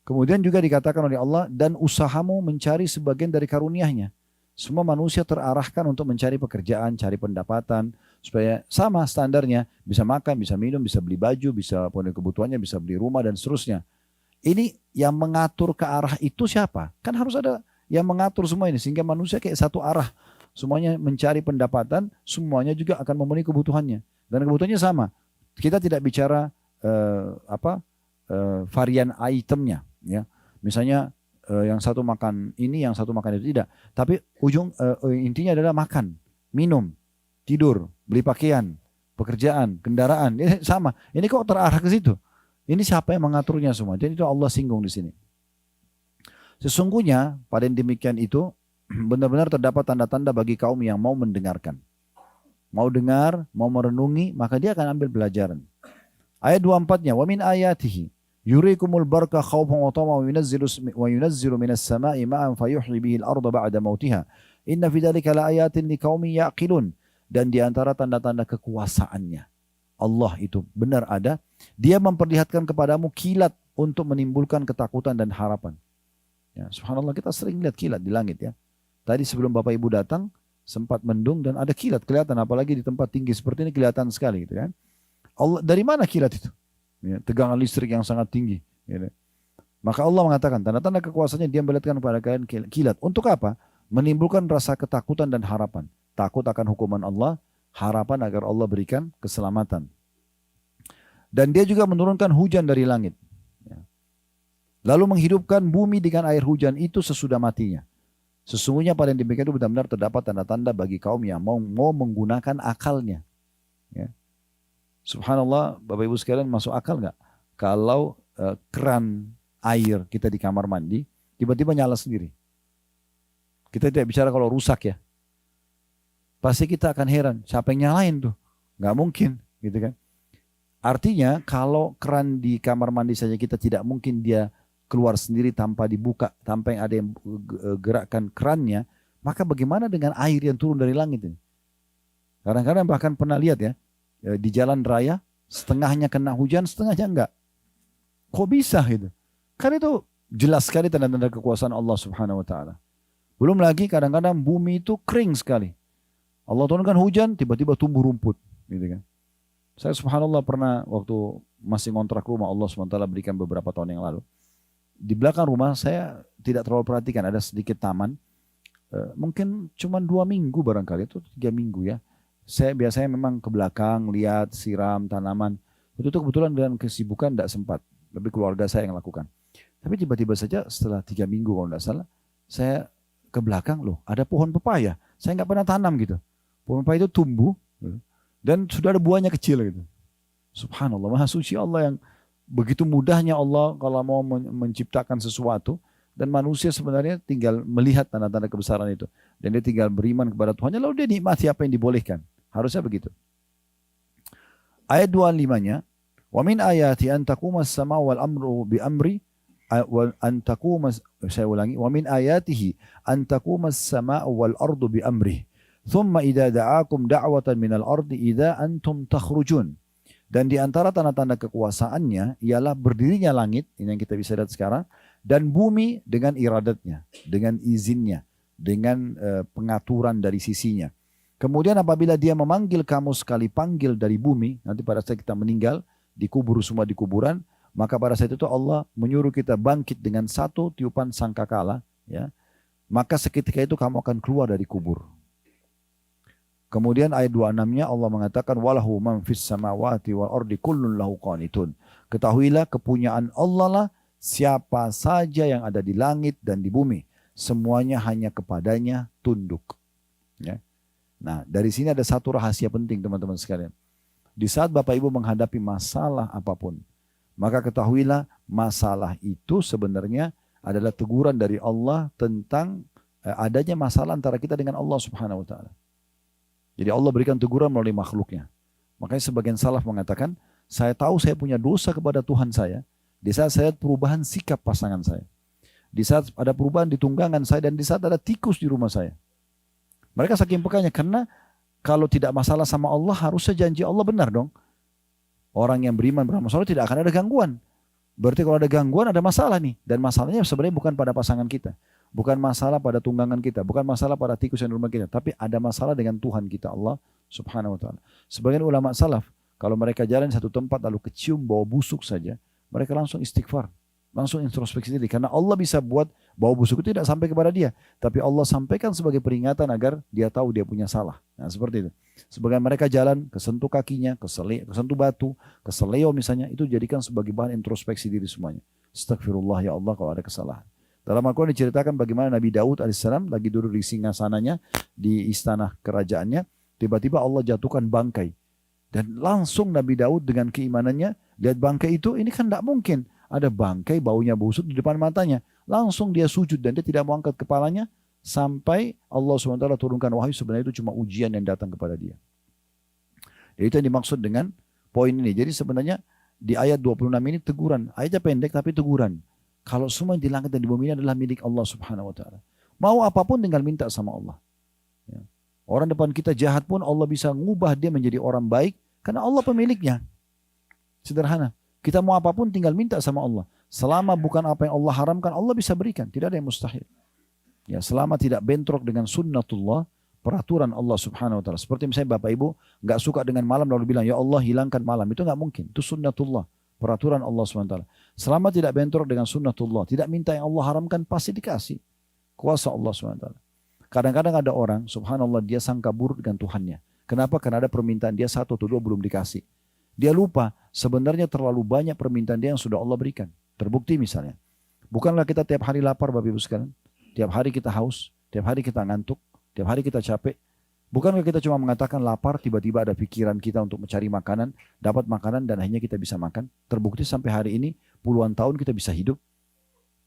A: Kemudian juga dikatakan oleh Allah, dan usahamu mencari sebagian dari karunia-Nya. Semua manusia terarahkan untuk mencari pekerjaan, cari pendapatan, supaya sama standarnya, bisa makan, bisa minum, bisa beli baju, bisa penuhi kebutuhannya, bisa beli rumah dan seterusnya. Ini yang mengatur ke arah itu siapa? Kan harus ada yang mengatur semua ini sehingga manusia kayak satu arah. Semuanya mencari pendapatan, semuanya juga akan memenuhi kebutuhannya. Dan kebutuhannya sama. Kita tidak bicara varian itemnya, ya. Misalnya yang satu makan ini, yang satu makan itu, tidak. Tapi intinya adalah makan, minum, tidur, beli pakaian, pekerjaan, kendaraan, ini sama. Ini kok terarah ke situ? Ini siapa yang mengaturnya semua? Jadi itu Allah singgung di sini. Sesungguhnya pada yang demikian itu benar-benar terdapat tanda-tanda bagi kaum yang mau mendengarkan. Mau dengar, mau merenungi, maka dia akan ambil pelajaran. Ayat 24-nya, wa min ayatihi yurikumul barqa khawfan wa tama wa yunazzilu minas sama'i ma'an fayuhyi bihi al-ardha ba'da mautiha. Inna fi dzalika laayatin liqaumin yaqilun. Dan di antara tanda-tanda kekuasaannya, Allah itu benar ada, dia memperlihatkan kepadamu kilat untuk menimbulkan ketakutan dan harapan. Ya, subhanallah, kita sering lihat kilat di langit ya. Tadi sebelum Bapak Ibu datang sempat mendung dan ada kilat kelihatan, apalagi di tempat tinggi seperti ini kelihatan sekali gitu kan. Allah, dari mana kilat itu? Ya, tegangan listrik yang sangat tinggi. Ya. Maka Allah mengatakan tanda-tanda kekuasaannya dia memperlihatkan kepada kalian kilat. Untuk apa? Menimbulkan rasa ketakutan dan harapan. Takut akan hukuman Allah, harapan agar Allah berikan keselamatan. Dan dia juga menurunkan hujan dari langit. Ya. Lalu menghidupkan bumi dengan air hujan itu sesudah matinya. Sesungguhnya pada yang demikian itu benar-benar terdapat tanda-tanda bagi kaum yang mau menggunakan akalnya. Ya. Subhanallah, Bapak Ibu sekalian, masuk akal nggak? Kalau keran air kita di kamar mandi, tiba-tiba nyala sendiri. Kita tidak bicara kalau rusak ya. Pasti kita akan heran, siapa yang nyalain tuh? Nggak mungkin, gitu kan? Artinya kalau keran di kamar mandi saja kita tidak mungkin dia keluar sendiri tanpa dibuka, tanpa yang ada yang gerakkan kerannya, maka bagaimana dengan air yang turun dari langit ini? Kadang-kadang bahkan pernah lihat ya, di jalan raya, setengahnya kena hujan, setengahnya enggak. Kok bisa gitu? Kan itu jelas sekali tanda-tanda kekuasaan Allah Subhanahu wa Ta'ala. Belum lagi kadang-kadang bumi itu kering sekali. Allah turunkan hujan, tiba-tiba tumbuh rumput, gitu kan. Saya subhanallah pernah waktu masih ngontrak rumah, Allah SWT berikan beberapa tahun yang lalu. Di belakang rumah saya tidak terlalu perhatikan, ada sedikit taman. Mungkin cuma 2 minggu barangkali, itu 3 minggu ya. Saya biasanya memang ke belakang, lihat, siram, tanaman. Itu kebetulan dengan kesibukan tidak sempat. Lebih keluarga saya yang lakukan. Tapi tiba-tiba saja setelah 3 minggu kalau tidak salah, saya ke belakang, loh ada pohon pepaya. Saya nggak pernah tanam gitu. Pohon pepaya itu tumbuh dan sudah ada buahnya kecil gitu. Subhanallah, maha suci Allah yang begitu mudahnya Allah kalau mau menciptakan sesuatu, dan manusia sebenarnya tinggal melihat tanda-tanda kebesaran itu dan dia tinggal beriman kepada Tuhannya, lalu dia nikmati apa yang dibolehkan. Harusnya begitu. Ayat 25-nya, wa min ayati an taqumas sama wal amru bi amri an taqumas, saya ulangi, wa min ayatihi an taqumas sama wal ardu bi amri. Thumma idza da'akum da'watan minal ardi idza antum takhrujun. Dan di antara tanda-tanda kekuasaannya ialah berdirinya langit, ini yang kita bisa lihat sekarang, dan bumi dengan iradatnya, dengan izinnya, dengan pengaturan dari sisinya. Kemudian apabila dia memanggil kamu sekali panggil dari bumi, nanti pada saat kita meninggal, dikubur semua di kuburan, maka pada saat itu Allah menyuruh kita bangkit dengan satu tiupan sangkakala, ya. Maka seketika itu kamu akan keluar dari kubur. Kemudian ayat 26-nya Allah mengatakan walahu man fis samawati wal ardi kullun lahu qanitun. Ketahuilah kepunyaan Allah lah siapa saja yang ada di langit dan di bumi, semuanya hanya kepadanya tunduk. Ya. Nah, dari sini ada satu rahasia penting teman-teman sekalian. Di saat Bapak Ibu menghadapi masalah apapun, maka ketahuilah masalah itu sebenarnya adalah teguran dari Allah tentang adanya masalah antara kita dengan Allah Subhanahu wa Ta'ala. Jadi Allah berikan teguran melalui makhluknya. Makanya sebagian salaf mengatakan, saya tahu saya punya dosa kepada Tuhan saya, di saat saya lihat perubahan sikap pasangan saya, di saat ada perubahan di tunggangan saya, dan di saat ada tikus di rumah saya. Mereka saking pekanya, karena kalau tidak masalah sama Allah, harusnya janji Allah benar dong. Orang yang beriman beramal soleh tidak akan ada gangguan. Berarti kalau ada gangguan ada masalah nih. Dan masalahnya sebenarnya bukan pada pasangan kita. Bukan masalah pada tunggangan kita, bukan masalah pada tikus yang di rumah kita, tapi ada masalah dengan Tuhan kita Allah Subhanahu wa taala. Sebagian ulama salaf kalau mereka jalan di satu tempat lalu kecium bau busuk saja, mereka langsung istighfar, langsung introspeksi diri karena Allah bisa buat bau busuk itu tidak sampai kepada dia, tapi Allah sampaikan sebagai peringatan agar dia tahu dia punya salah. Nah, seperti itu. Sebagian mereka jalan, kesentuh kakinya, kesentuh batu, keseleo misalnya, itu jadikan sebagai bahan introspeksi diri semuanya. Astagfirullah ya Allah kalau ada kesalahan. Dalam Al-Quran diceritakan bagaimana Nabi Daud alaihissalam lagi duduk di singgasananya, di istana kerajaannya, tiba-tiba Allah jatuhkan bangkai. Dan langsung Nabi Daud dengan keimanannya, lihat bangkai itu, ini kan tidak mungkin. Ada bangkai baunya busuk di depan matanya. Langsung dia sujud dan dia tidak mau angkat kepalanya, sampai Allah SWT turunkan wahyu sebenarnya itu cuma ujian yang datang kepada dia. Jadi itu yang dimaksud dengan poin ini. Jadi sebenarnya di ayat 26 ini teguran. Ayatnya pendek tapi teguran. Kalau semua di langit dan di bumi ini adalah milik Allah Subhanahu wa taala. Mau apapun tinggal minta sama Allah. Ya. Orang depan kita jahat pun Allah bisa ngubah dia menjadi orang baik karena Allah pemiliknya. Sederhana. Kita mau apapun tinggal minta sama Allah. Selama bukan apa yang Allah haramkan, Allah bisa berikan. Tidak ada yang mustahil. Ya, selama tidak bentrok dengan sunnatullah, peraturan Allah Subhanahu wa taala. Seperti misalnya Bapak Ibu nggak suka dengan malam lalu bilang, "Ya Allah, hilangkan malam." Itu nggak mungkin. Itu sunnatullah. Peraturan Allah SWT. Selama tidak bentrok dengan sunnatullah, tidak minta yang Allah haramkan, pasti dikasih. Kuasa Allah SWT. Kadang-kadang ada orang, subhanallah, dia sangka buruk dengan Tuhannya. Kenapa? Karena ada permintaan dia satu atau dua belum dikasih. Dia lupa, sebenarnya terlalu banyak permintaan dia yang sudah Allah berikan. Terbukti misalnya. Bukanlah kita tiap hari lapar Bapak Ibu sekalian. Tiap hari kita haus, tiap hari kita ngantuk, tiap hari kita capek. Bukankah kita cuma mengatakan lapar, tiba-tiba ada pikiran kita untuk mencari makanan, dapat makanan dan akhirnya kita bisa makan. Terbukti sampai hari ini puluhan tahun kita bisa hidup.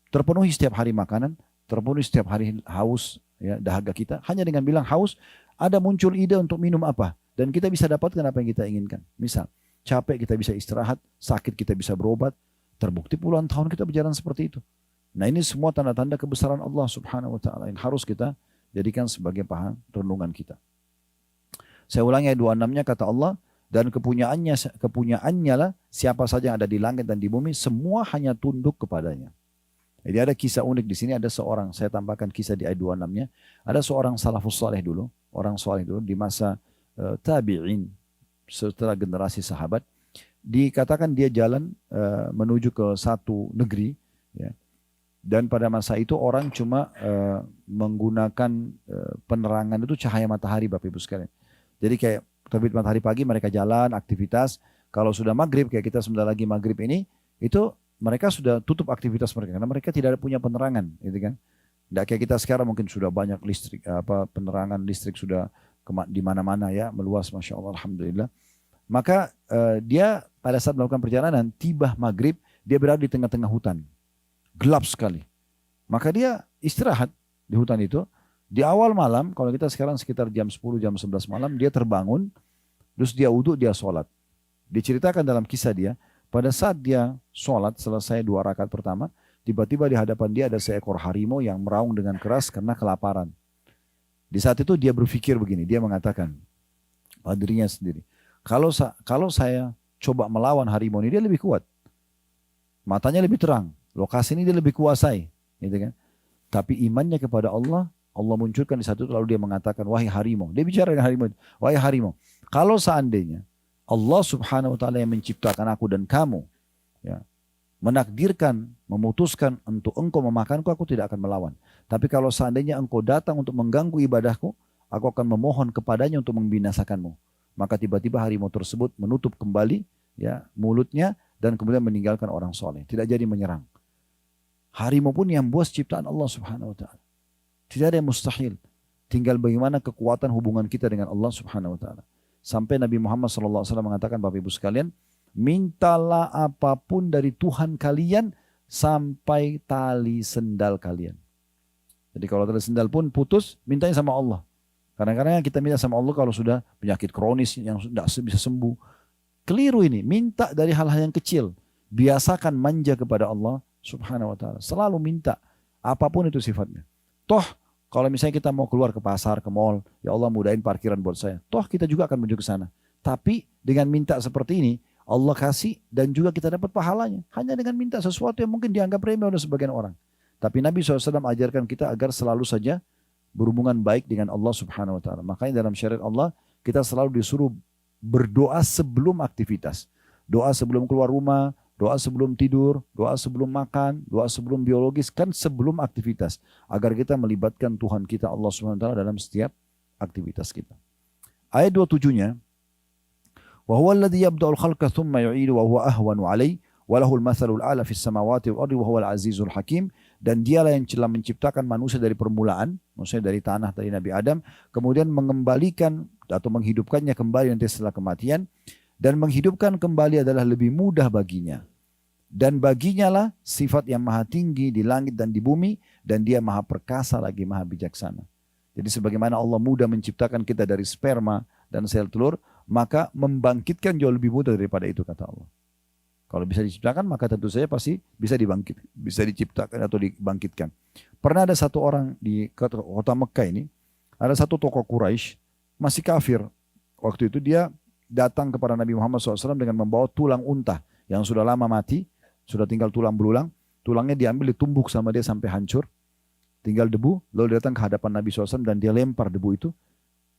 A: Terpenuhi setiap hari makanan, terpenuhi setiap hari haus, ya, dahaga kita. Hanya dengan bilang haus, ada muncul ide untuk minum apa. Dan kita bisa dapatkan apa yang kita inginkan. Misal, capek kita bisa istirahat, sakit kita bisa berobat. Terbukti puluhan tahun kita berjalan seperti itu. Nah ini semua tanda-tanda kebesaran Allah Subhanahu wa ta'ala yang harus kita jadikan sebagai bahan renungan kita. Saya ulangi ayat 26-nya kata Allah, dan kepunyaannya lah siapa saja yang ada di langit dan di bumi, semua hanya tunduk kepadanya. Jadi ada kisah unik di sini, ada seorang, saya tambahkan kisah di ayat 26-nya, ada seorang salafus saleh dulu, orang saleh dulu di masa tabi'in, setelah generasi sahabat, dikatakan dia jalan menuju ke satu negeri, ya. Dan pada masa itu orang cuma menggunakan penerangan itu cahaya matahari Bapak Ibu sekalian. Jadi kayak terbit matahari pagi mereka jalan, aktivitas. Kalau sudah maghrib, kayak kita sebentar lagi maghrib ini, itu mereka sudah tutup aktivitas mereka. Karena mereka tidak ada punya penerangan. Gitu kan. Tidak kayak kita sekarang mungkin sudah banyak listrik, penerangan listrik sudah di mana-mana ya, meluas Masya Allah, Alhamdulillah. Maka dia pada saat melakukan perjalanan, tiba maghrib, dia berada di tengah-tengah hutan. Gelap sekali. Maka dia istirahat di hutan itu. Di awal malam, kalau kita sekarang sekitar jam 10, jam 11 malam, dia terbangun, terus dia wudhu, dia sholat. Diceritakan dalam kisah dia, pada saat dia sholat, selesai 2 rakaat pertama, tiba-tiba di hadapan dia ada seekor harimau yang meraung dengan keras karena kelaparan. Di saat itu dia berpikir begini, dia mengatakan pada dirinya sendiri, kalau saya coba melawan harimau ini, dia lebih kuat. Matanya lebih terang, lokasi ini dia lebih kuasai. Gitu kan? Tapi imannya kepada Allah, Allah munculkan di satu lalu dia mengatakan, wahai harimau. Dia bicara dengan harimau, wahai harimau. Kalau seandainya Allah Subhanahu wa ta'ala yang menciptakan aku dan kamu, ya, menakdirkan, memutuskan untuk engkau memakanku, aku tidak akan melawan. Tapi kalau seandainya engkau datang untuk mengganggu ibadahku, aku akan memohon kepadanya untuk membinasakanmu. Maka tiba-tiba harimau tersebut menutup kembali ya mulutnya dan kemudian meninggalkan orang soleh. Tidak jadi menyerang. Harimau pun yang buas ciptaan Allah Subhanahu wa ta'ala. Tidak ada yang mustahil. Tinggal bagaimana kekuatan hubungan kita dengan Allah Subhanahu wa ta'ala. Sampai Nabi Muhammad SAW mengatakan, Bapak Ibu sekalian, mintalah apapun dari Tuhan kalian sampai tali sendal kalian. Jadi kalau tali sendal pun putus, mintanya sama Allah. Kadang-kadang kita minta sama Allah kalau sudah penyakit kronis yang tidak bisa sembuh. Keliru ini, minta dari hal-hal yang kecil. Biasakan manja kepada Allah Subhanahu wa ta'ala. Selalu minta, apapun itu sifatnya. Toh, kalau misalnya kita mau keluar ke pasar, ke mall, ya Allah mudahin parkiran buat saya. Toh kita juga akan menuju ke sana. Tapi dengan minta seperti ini, Allah kasih dan juga kita dapat pahalanya. Hanya dengan minta sesuatu yang mungkin dianggap remeh oleh sebagian orang. Tapi Nabi SAW ajarkan kita agar selalu saja berhubungan baik dengan Allah Subhanahu Wa Taala. Makanya dalam syariat Allah kita selalu disuruh berdoa sebelum aktivitas. Doa sebelum keluar rumah, doa sebelum tidur, doa sebelum makan, doa sebelum biologis, kan sebelum aktivitas. Agar kita melibatkan Tuhan kita Allah Subhanahu Wa Taala dalam setiap aktivitas kita. Ayat 27-nya, wa huwa alladhi yabda'ul khalqa thumma yu'idu wa huwa ahwanu 'alaihi wa lahul mathalul a'la fis samawati wal ardi wa huwal azizul hakim. Dan dialah yang telah menciptakan manusia dari permulaan, maksudnya dari tanah dari Nabi Adam, kemudian mengembalikan atau menghidupkannya kembali nanti setelah kematian, dan menghidupkan kembali adalah lebih mudah baginya. Dan baginya lah sifat yang maha tinggi di langit dan di bumi, dan dia maha perkasa lagi maha bijaksana. Jadi sebagaimana Allah mudah menciptakan kita dari sperma dan sel telur, maka membangkitkan jauh lebih mudah daripada itu, kata Allah. Kalau bisa diciptakan maka tentu saja pasti bisa bisa diciptakan atau dibangkitkan. Pernah ada satu orang di kota Mekah ini, ada satu tokoh Quraisy masih kafir. Waktu itu dia datang kepada Nabi Muhammad SAW dengan membawa tulang unta yang sudah lama mati, sudah tinggal tulang belulang. Tulangnya diambil, ditumbuk sama dia sampai hancur, tinggal debu. Lalu dia datang ke hadapan Nabi SAW dan dia lempar debu itu,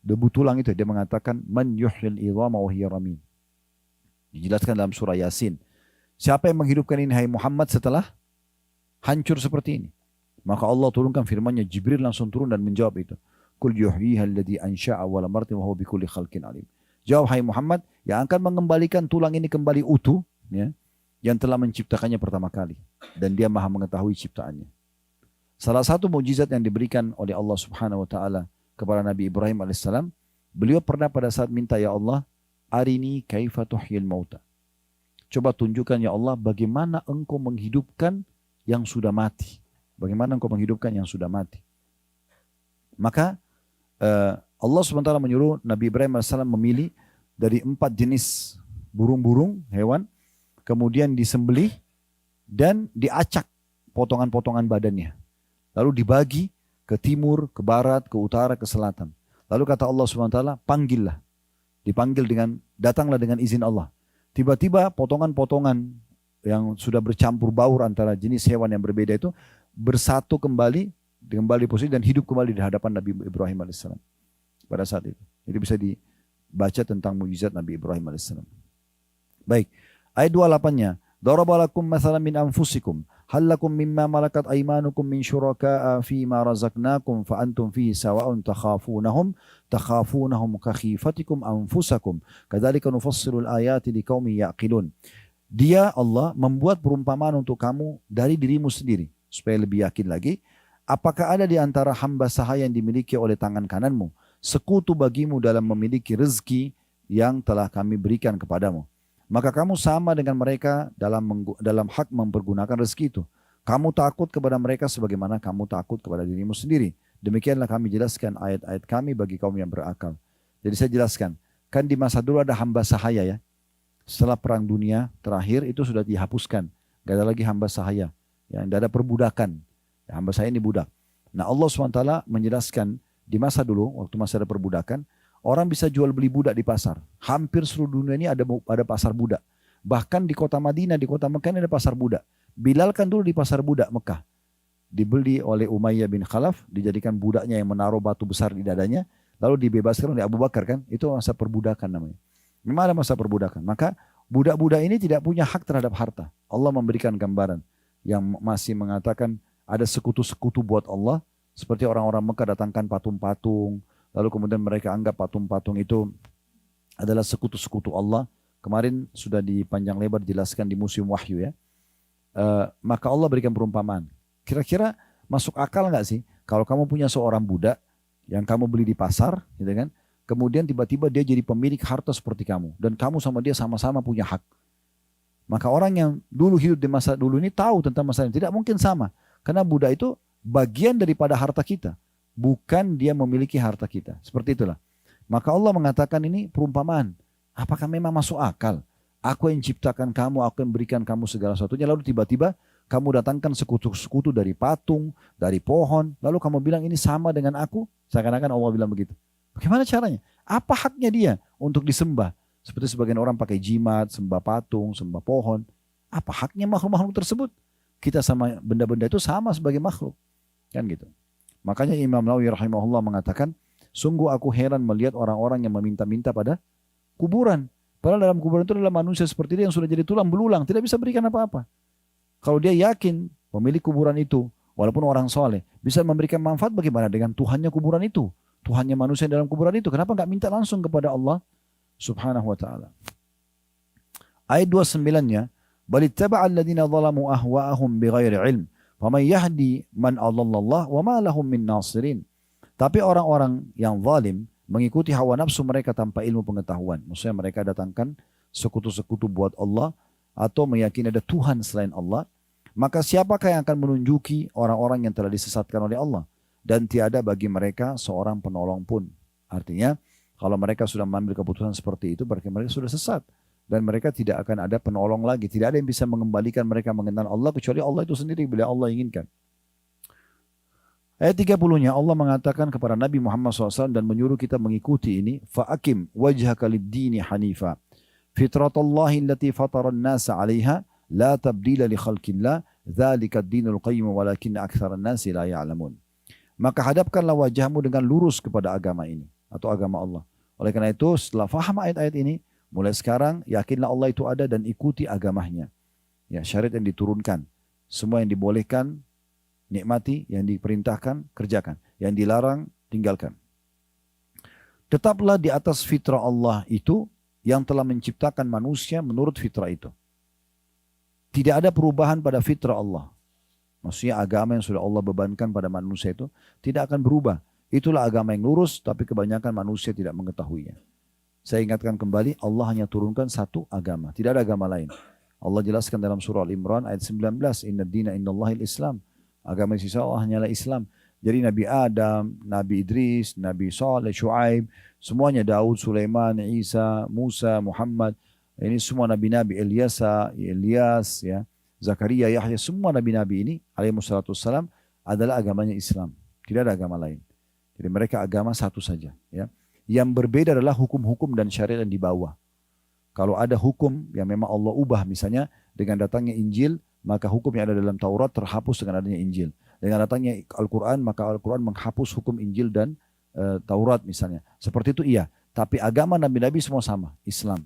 A: debu tulang itu. Dia mengatakan, man yuhyil idhama wa hiya ramim. Dijelaskan dalam surah Yasin. Siapa yang menghidupkan ini, hai Muhammad, setelah hancur seperti ini? Maka Allah turunkan firman-Nya, Jibril langsung turun dan menjawab itu. Qul yuhyiha alladhi ansha'a awwala marratin wa huwa bikulli khalqin alim. Jawab, hai Muhammad, yang akan mengembalikan tulang ini kembali utuh, ya, yang telah menciptakannya pertama kali, dan dia maha mengetahui ciptaannya. Salah satu mukjizat yang diberikan oleh Allah Subhanahu Wa Taala kepada Nabi Ibrahim alaihissalam, beliau pernah pada saat minta, ya Allah, arini kaifa tuhyil mauta. Coba tunjukkan ya Allah bagaimana engkau menghidupkan yang sudah mati. Bagaimana engkau menghidupkan yang sudah mati. Maka Allah SWT menyuruh Nabi Ibrahim AS memilih dari 4 jenis burung-burung, hewan. Kemudian disembelih dan diacak potongan-potongan badannya. Lalu dibagi ke timur, ke barat, ke utara, ke selatan. Lalu kata Allah SWT, panggillah. Dipanggil datanglah dengan izin Allah. Tiba-tiba potongan-potongan yang sudah bercampur baur antara jenis hewan yang berbeda itu bersatu kembali posisi dan hidup kembali di hadapan Nabi Ibrahim AS pada saat itu. Jadi bisa dibaca tentang mukjizat Nabi Ibrahim AS. Baik, ayat 28-nya. Darabalakum mathalan min anfusikum hal lakum mimma malakat aymanukum min syuraka'a fi ma razaqnakum fa antum fihi sawa'un takhafunahum ka khifatikum anfusakum kadzalika nufassilul ayati liqaumin yaqilun. Dia Allah membuat perumpamaan untuk kamu dari dirimu sendiri supaya lebih yakin lagi. Apakah ada di antara hamba sahaya yang dimiliki oleh tangan kananmu sekutu bagimu dalam memiliki rezeki yang telah kami berikan kepadamu? Maka kamu sama dengan mereka dalam hak mempergunakan rezeki itu. Kamu takut kepada mereka sebagaimana kamu takut kepada dirimu sendiri. Demikianlah kami jelaskan ayat-ayat kami bagi kaum yang berakal. Jadi saya jelaskan, kan di masa dulu ada hamba sahaya ya. Setelah perang dunia terakhir itu sudah dihapuskan. Gak ada lagi hamba sahaya. Ya, tidak ada perbudakan. Ya, hamba sahaya ini budak. Nah Allah SWT menjelaskan di masa dulu, waktu masih ada perbudakan, orang bisa jual beli budak di pasar. Hampir seluruh dunia ini ada pasar budak. Bahkan di kota Madinah, di kota Mekah ini ada pasar budak. Bilal kan dulu di pasar budak Mekah. Dibeli oleh Umayyah bin Khalaf, dijadikan budaknya yang menaruh batu besar di dadanya. Lalu dibebaskan oleh Abu Bakar kan. Itu masa perbudakan namanya. Memang ada masa perbudakan. Maka budak-budak ini tidak punya hak terhadap harta. Allah memberikan gambaran yang masih mengatakan ada sekutu-sekutu buat Allah. Seperti orang-orang Mekah datangkan patung-patung. Lalu kemudian mereka anggap patung-patung itu adalah sekutu-sekutu Allah. Kemarin sudah dipanjang lebar dijelaskan di Museum Wahyu ya. Maka Allah berikan perumpamaan. Kira-kira masuk akal nggak sih kalau kamu punya seorang budak yang kamu beli di pasar, gitu kan? Kemudian tiba-tiba dia jadi pemilik harta seperti kamu dan kamu sama dia sama-sama punya hak. Maka orang yang dulu hidup di masa dulu ini tahu tentang masalah ini. Tidak mungkin sama. Karena budak itu bagian daripada harta kita. Bukan dia memiliki harta kita. Seperti itulah. Maka Allah mengatakan ini perumpamaan. Apakah memang masuk akal? Aku yang ciptakan kamu, aku yang berikan kamu segala sesuatunya. Lalu tiba-tiba kamu datangkan sekutu-sekutu dari patung, dari pohon. Lalu kamu bilang ini sama dengan aku. Seakan-akan Allah bilang begitu. Bagaimana caranya? Apa haknya dia untuk disembah? Seperti sebagian orang pakai jimat, sembah patung, sembah pohon. Apa haknya makhluk-makhluk tersebut? Kita sama benda-benda itu sama sebagai makhluk. Kan gitu. Makanya Imam Nawawi rahimahullah mengatakan, sungguh aku heran melihat orang-orang yang meminta-minta pada kuburan. Padahal dalam kuburan itu adalah manusia seperti dia yang sudah jadi tulang belulang, tidak bisa berikan apa-apa. Kalau dia yakin pemilik kuburan itu, walaupun orang soleh, bisa memberikan manfaat, bagaimana dengan Tuhannya kuburan itu? Tuhannya manusia dalam kuburan itu. Kenapa nggak minta langsung kepada Allah subhanahu wa ta'ala? Ayat 29-nya, balittaba'a alladhina zalamu ahwa'ahum bighairi ilm, faman yahdi man adallallah wa ma lahum min nasirin. Tapi orang-orang yang zalim mengikuti hawa nafsu mereka tanpa ilmu pengetahuan. Maksudnya mereka datangkan sekutu-sekutu buat Allah atau meyakini ada Tuhan selain Allah. Maka siapakah yang akan menunjuki orang-orang yang telah disesatkan oleh Allah? Dan tiada bagi mereka seorang penolong pun. Artinya kalau mereka sudah mengambil keputusan seperti itu berarti mereka sudah sesat. Dan mereka tidak akan ada penolong lagi. Tidak ada yang bisa mengembalikan mereka mengenal Allah kecuali Allah itu sendiri bila Allah inginkan. Ayat 30-nya Allah mengatakan kepada Nabi Muhammad SAW dan menyuruh kita mengikuti ini. Fa'akim wajhaka lid-dini hanifa. Fitratallahi allati fataran nasa 'alaiha la tabdila li khalqillah. Dzalika ad-dinul qayyim walakin aktsaran nasi la ya'lamun. Maka hadapkanlah wajahmu dengan lurus kepada agama ini atau agama Allah. Oleh karena itu setelah faham ayat-ayat ini, mulai sekarang yakinlah Allah itu ada dan ikuti agamanya. Ya, syariat yang diturunkan, semua yang dibolehkan nikmati, yang diperintahkan kerjakan, yang dilarang tinggalkan. Tetaplah di atas fitrah Allah itu yang telah menciptakan manusia menurut fitrah itu. Tidak ada perubahan pada fitrah Allah. Maksudnya agama yang sudah Allah bebankan pada manusia itu tidak akan berubah. Itulah agama yang lurus, tapi kebanyakan manusia tidak mengetahuinya. Saya ingatkan kembali, Allah hanya turunkan satu agama, tidak ada agama lain. Allah jelaskan dalam surah Al-Imran ayat 19, Inna dina innallahil Islam. Agama sisa Allah hanyalah Islam. Jadi Nabi Adam, Nabi Idris, Nabi Saleh, Shu'aib, semuanya Daud, Sulaiman, Isa, Musa, Muhammad, ini semua nabi-nabi, Ilyas, ya, Zakaria, Yahya, semua nabi-nabi ini alaihi wassalatu wassalam adalah agamanya Islam. Tidak ada agama lain. Jadi mereka agama satu saja. Ya. Yang berbeda adalah hukum-hukum dan syariat yang dibawa. Kalau ada hukum yang memang Allah ubah, misalnya dengan datangnya Injil, maka hukum yang ada dalam Taurat terhapus dengan adanya Injil. Dengan datangnya Al-Quran, maka Al-Quran menghapus hukum Injil dan Taurat misalnya. Seperti itu iya. Tapi agama nabi-nabi semua sama, Islam.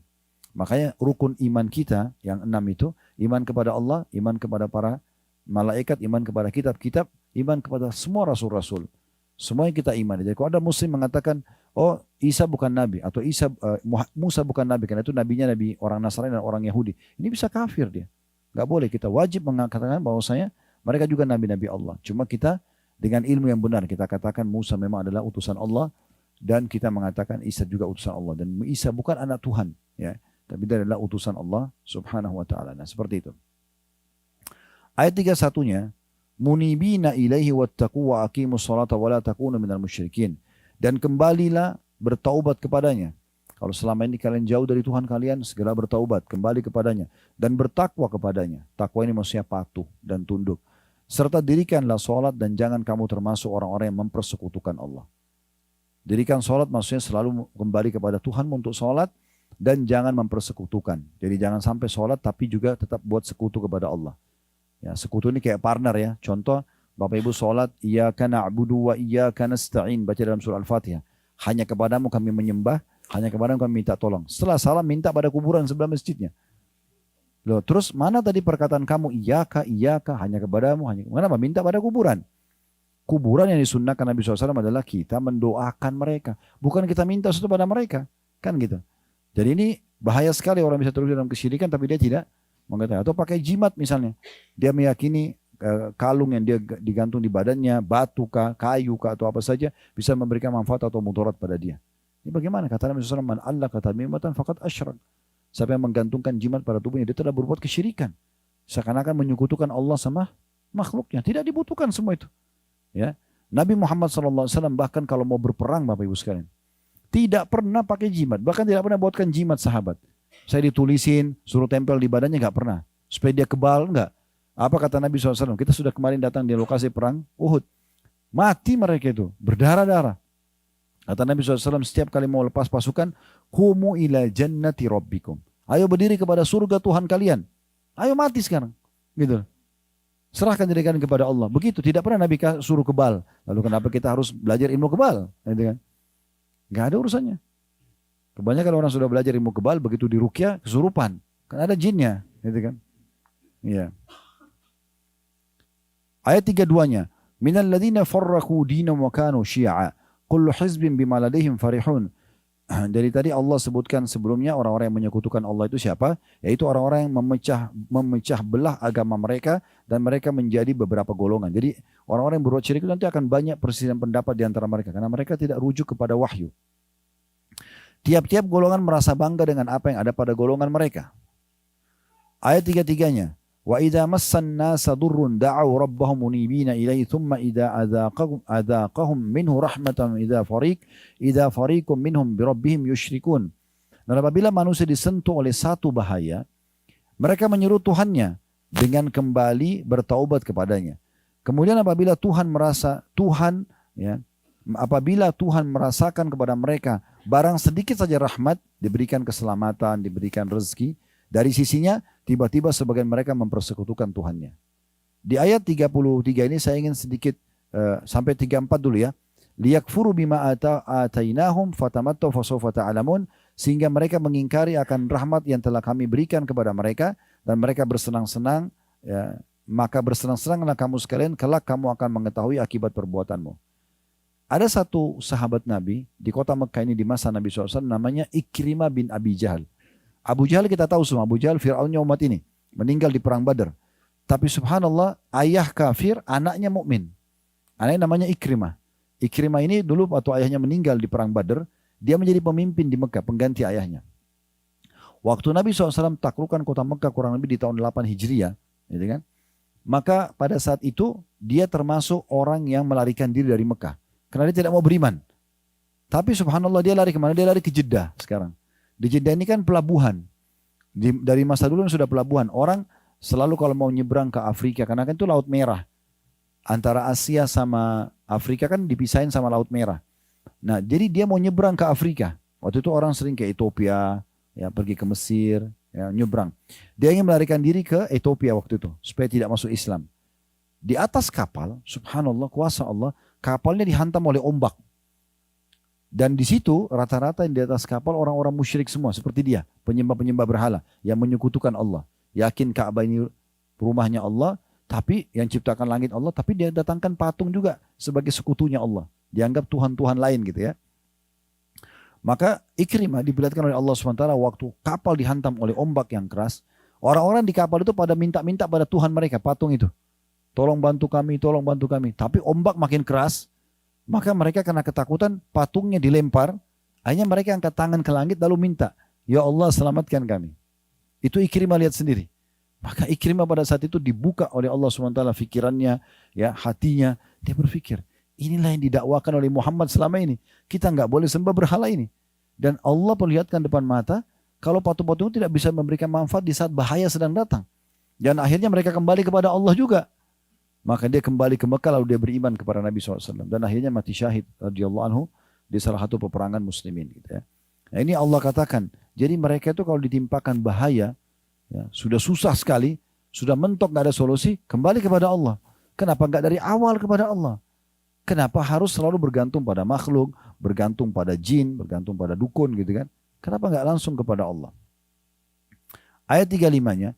A: Makanya rukun iman kita yang 6 itu, iman kepada Allah, iman kepada para malaikat, iman kepada kitab-kitab, iman kepada semua rasul-rasul. Semua yang kita iman. Jadi kalau ada muslim mengatakan, oh Isa bukan nabi, atau Musa bukan nabi, karena itu nabinya nabi orang Nasrani dan orang Yahudi. Ini bisa kafir dia. Gak boleh, kita wajib mengatakan bahwasanya mereka juga nabi-nabi Allah. Cuma kita dengan ilmu yang benar, kita katakan Musa memang adalah utusan Allah, dan kita mengatakan Isa juga utusan Allah. Dan Isa bukan anak Tuhan, ya, tapi dia adalah utusan Allah subhanahu wa ta'ala. Nah seperti itu. Ayat 31-nya, munibina ilaihi wattaqu wa aqimus salata wa la takunu minal musyrikin. Dan kembalilah bertaubat kepadanya. Kalau selama ini kalian jauh dari Tuhan kalian, segera bertaubat, kembali kepadanya. Dan bertakwa kepadanya. Takwa ini maksudnya patuh dan tunduk. Serta dirikanlah sholat dan jangan kamu termasuk orang-orang yang mempersekutukan Allah. Dirikan sholat maksudnya selalu kembali kepada Tuhan untuk sholat. Dan jangan mempersekutukan. Jadi jangan sampai sholat tapi juga tetap buat sekutu kepada Allah. Ya, sekutu ini kayak partner ya. Contoh, Bapak Ibu sholat, iyyaka na'budu wa iyyaka nasta'in. Baca dalam surah Al-Fatihah. Hanya kepadamu kami menyembah, hanya kepadamu kami minta tolong. Setelah salam minta pada kuburan sebelah masjidnya. Loh, terus mana tadi perkataan kamu, iyyaka, hanya kepadamu, kenapa? Minta pada kuburan. Kuburan yang disunnahkan Nabi SAW adalah kita mendoakan mereka. Bukan kita minta sesuatu pada mereka. Kan gitu. Jadi ini bahaya sekali orang bisa terus dalam kesyirikan tapi dia tidak mengetahui. Atau pakai jimat misalnya. Dia meyakini kalung yang dia digantung di badannya, batu kah, kayu kah atau apa saja bisa memberikan manfaat atau mudarat pada dia. Ini bagaimana? Kata Nabi SAW, man Allah kata mimatan faqad asyrak. Siapa yang menggantungkan jimat pada tubuhnya, dia telah berbuat kesyirikan. Seakan-akan menyekutukan Allah sama makhluknya. Tidak dibutuhkan semua itu. Ya. Nabi Muhammad SAW bahkan kalau mau berperang Bapak Ibu sekalian, tidak pernah pakai jimat. Bahkan tidak pernah buatkan jimat sahabat. Saya ditulisin, suruh tempel di badannya, nggak pernah. Supaya dia kebal, enggak. Apa kata Nabi SAW? Kita sudah kemarin datang di lokasi perang Uhud. Mati mereka itu, berdarah-darah. Kata Nabi SAW, setiap kali mau lepas pasukan, humu ila jannati rabbikum. Ayo berdiri kepada surga Tuhan kalian. Ayo mati sekarang. Gitu. Serahkan diri kalian kepada Allah. Begitu, tidak pernah Nabi suruh kebal. Lalu kenapa kita harus belajar ilmu kebal? Gitu kan? Gak ada urusannya. Kebanyakan orang sudah belajar ilmu kebal, begitu diruqyah kesurupan. Kan ada jinnya. Gitu kan? Iya. Ayat 32-nya. Minal ladzina farraqu dinahum wa kanu syi'a. Kullu hizbin bima ladaihim farihun. Dari tadi Allah sebutkan sebelumnya orang-orang yang menyekutukan Allah itu siapa? Yaitu orang-orang yang memecah belah agama mereka dan mereka menjadi beberapa golongan. Jadi orang-orang yang berbuat syirik itu nanti akan banyak perselisihan pendapat di antara mereka karena mereka tidak rujuk kepada wahyu. Tiap-tiap golongan merasa bangga dengan apa yang ada pada golongan mereka. Ayat 33-nya. Wa idza massan nasa durrun da'u rabbahum munibina ilaihi thumma idza adzaqahum minhu rahmatan idza fariqum minhum bi rabbihim yusyrikun. Dan apabila manusia disentuh oleh satu bahaya, mereka menyeru Tuhannya dengan kembali bertaubat kepadanya. Kemudian apabila Tuhan merasakan kepada mereka barang sedikit saja rahmat, diberikan keselamatan, diberikan rezeki, dari sisinya tiba-tiba sebagian mereka mempersekutukan Tuhannya. Di ayat 33 ini saya ingin sedikit sampai 34 dulu ya. Liyakfuru bima atainahum fatamattau fasawfa ta'lamun, sehingga mereka mengingkari akan rahmat yang telah kami berikan kepada mereka dan mereka bersenang-senang, ya, maka bersenang-senanglah kamu sekalian, kelak kamu akan mengetahui akibat perbuatanmu. Ada satu sahabat Nabi di kota Mekah ini di masa Nabi SAW namanya Ikrimah bin Abi Jahal. Abu Jahal kita tahu semua, Abu Jahal Fir'aunnya umat ini, meninggal di perang Badar. Tapi subhanallah, ayah kafir, anaknya mukmin. Anaknya namanya Ikrimah. Ikrimah ini dulu waktu ayahnya meninggal di perang Badar, dia menjadi pemimpin di Mekah, pengganti ayahnya. Waktu Nabi SAW taklukkan kota Mekah kurang lebih di tahun 8 Hijriah, gitu kan? Maka pada saat itu dia termasuk orang yang melarikan diri dari Mekah. Karena dia tidak mau beriman. Tapi subhanallah dia lari kemana? Dia lari ke Jeddah sekarang. Di Jeddah ini kan pelabuhan. Dari masa dulu sudah pelabuhan. Orang selalu kalau mau nyebrang ke Afrika, karena kan itu Laut Merah. Antara Asia sama Afrika kan dipisahin sama Laut Merah. Nah, jadi dia mau nyebrang ke Afrika. Waktu itu orang sering ke Ethiopia, ya pergi ke Mesir, ya, nyebrang. Dia ingin melarikan diri ke Ethiopia waktu itu, supaya tidak masuk Islam. Di atas kapal, subhanallah, kuasa Allah, kapalnya dihantam oleh ombak. Dan di situ rata-rata yang di atas kapal orang-orang musyrik semua seperti dia, penyembah-penyembah berhala yang menyekutukan Allah. Yakin Ka'bah ini rumahnya Allah, tapi yang ciptakan langit Allah, tapi dia datangkan patung juga sebagai sekutunya Allah. Dianggap Tuhan-Tuhan lain gitu ya. Maka Ikrimah diperlihatkan oleh Allah SWT waktu kapal dihantam oleh ombak yang keras. Orang-orang di kapal itu pada minta-minta pada Tuhan mereka, patung itu. Tolong bantu kami, tolong bantu kami. Tapi ombak makin keras. Maka mereka karena ketakutan patungnya dilempar. Akhirnya mereka angkat tangan ke langit lalu minta, ya Allah selamatkan kami. Itu Ikrimah lihat sendiri. Maka Ikrimah pada saat itu dibuka oleh Allah SWT fikirannya, ya hatinya. Dia berpikir, inilah yang didakwakan oleh Muhammad selama ini. Kita nggak boleh sembah berhala ini. Dan Allah perlihatkan depan mata, kalau patung-patung tidak bisa memberikan manfaat di saat bahaya sedang datang. Dan akhirnya mereka kembali kepada Allah juga. Maka dia kembali ke Mekah lalu dia beriman kepada Nabi SAW. Dan akhirnya mati syahid radhiyallahu anhu di salah satu peperangan muslimin. Gitu ya. Nah ini Allah katakan, jadi mereka itu kalau ditimpakan bahaya, ya, sudah susah sekali, sudah mentok gak ada solusi, kembali kepada Allah. Kenapa gak dari awal kepada Allah? Kenapa harus selalu bergantung pada makhluk, bergantung pada jin, bergantung pada dukun gitu kan? Kenapa gak langsung kepada Allah? Ayat 35-nya,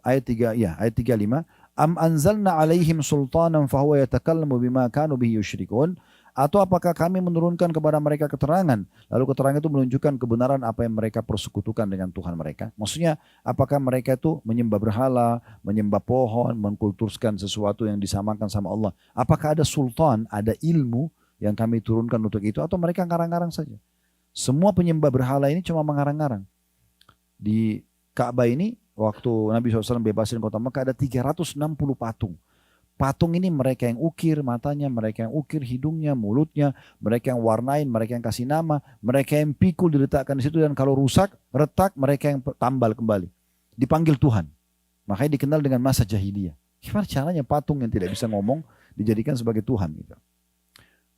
A: ayat 35, Am anzalna alaihim sultanan fahuwa yatakallamu bima kanu bihi yusyrikun, atau apakah kami menurunkan kepada mereka keterangan, lalu keterangan itu menunjukkan kebenaran apa yang mereka persekutukan dengan Tuhan mereka. Maksudnya apakah mereka itu menyembah berhala, menyembah pohon, mengkultuskan sesuatu yang disamakan sama Allah. Apakah ada sultan, ada ilmu yang kami turunkan untuk itu, atau mereka ngarang-ngarang saja. Semua penyembah berhala ini cuma mengarang-ngarang. Di Ka'bah ini waktu Nabi SAW bebasin kota Mekah ada 360 patung. Patung ini mereka yang ukir matanya, mereka yang ukir hidungnya, mulutnya, mereka yang warnain, mereka yang kasih nama, mereka yang pikul diletakkan di situ, dan kalau rusak, retak, mereka yang tambal kembali. Dipanggil Tuhan. Makanya dikenal dengan masa jahiliyah. Gimana caranya patung yang tidak bisa ngomong dijadikan sebagai Tuhan gitu.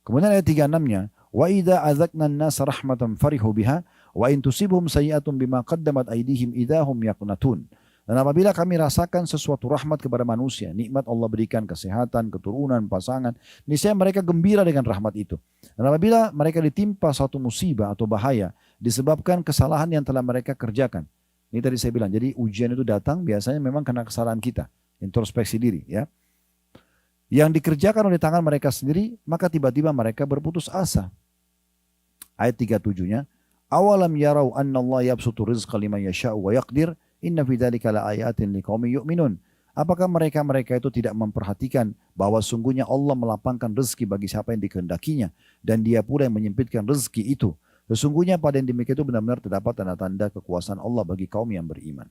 A: Kemudian ayat 36-nya, wa idza azaqna an-nasa rahmatan farihu biha wa in tusibhum sayi'atun bima qaddamat aydihim idahum yaqnatun. Dan apabila kami rasakan sesuatu rahmat kepada manusia, nikmat Allah berikan kesehatan, keturunan, pasangan, niscaya mereka gembira dengan rahmat itu. Dan apabila mereka ditimpa suatu musibah atau bahaya disebabkan kesalahan yang telah mereka kerjakan. Ini tadi saya bilang, jadi ujian itu datang biasanya memang karena kesalahan kita, introspeksi diri ya. Yang dikerjakan oleh tangan mereka sendiri, maka tiba-tiba mereka berputus asa. Ayat 37-nya, awalam yarau anna Allah yabsutu rizqa liman yasha'u wa yaqdir, inna fi dzalika laayatin liqaumin yu'minun. Apakah mereka itu tidak memperhatikan bahwa sungguhnya Allah melapangkan rezeki bagi siapa yang dikehendakinya dan dia pula yang menyempitkan rezeki itu. Sesungguhnya pada yang demikian itu benar-benar terdapat tanda-tanda kekuasaan Allah bagi kaum yang beriman.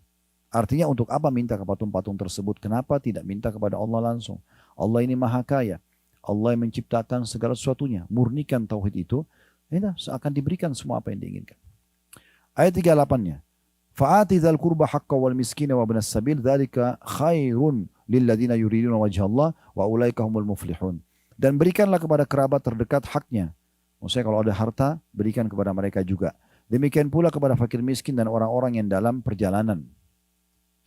A: Artinya untuk apa minta ke patung-patung tersebut? Kenapa tidak minta kepada Allah langsung? Allah ini maha kaya. Allah yang menciptakan segala sesuatunya. Murnikan tauhid itu. Akan diberikan semua apa yang diinginkan. Ayat 38-nya. Fa'ati dzal qurba haqqa wal miskina wa ibnas sabil dzalika khairun lil ladzina yuriduna wajha Allah wa ulaika humul muflihun. Dan berikanlah kepada kerabat terdekat haknya. Maksudnya kalau ada harta, berikan kepada mereka juga. Demikian pula kepada fakir miskin dan orang-orang yang dalam perjalanan.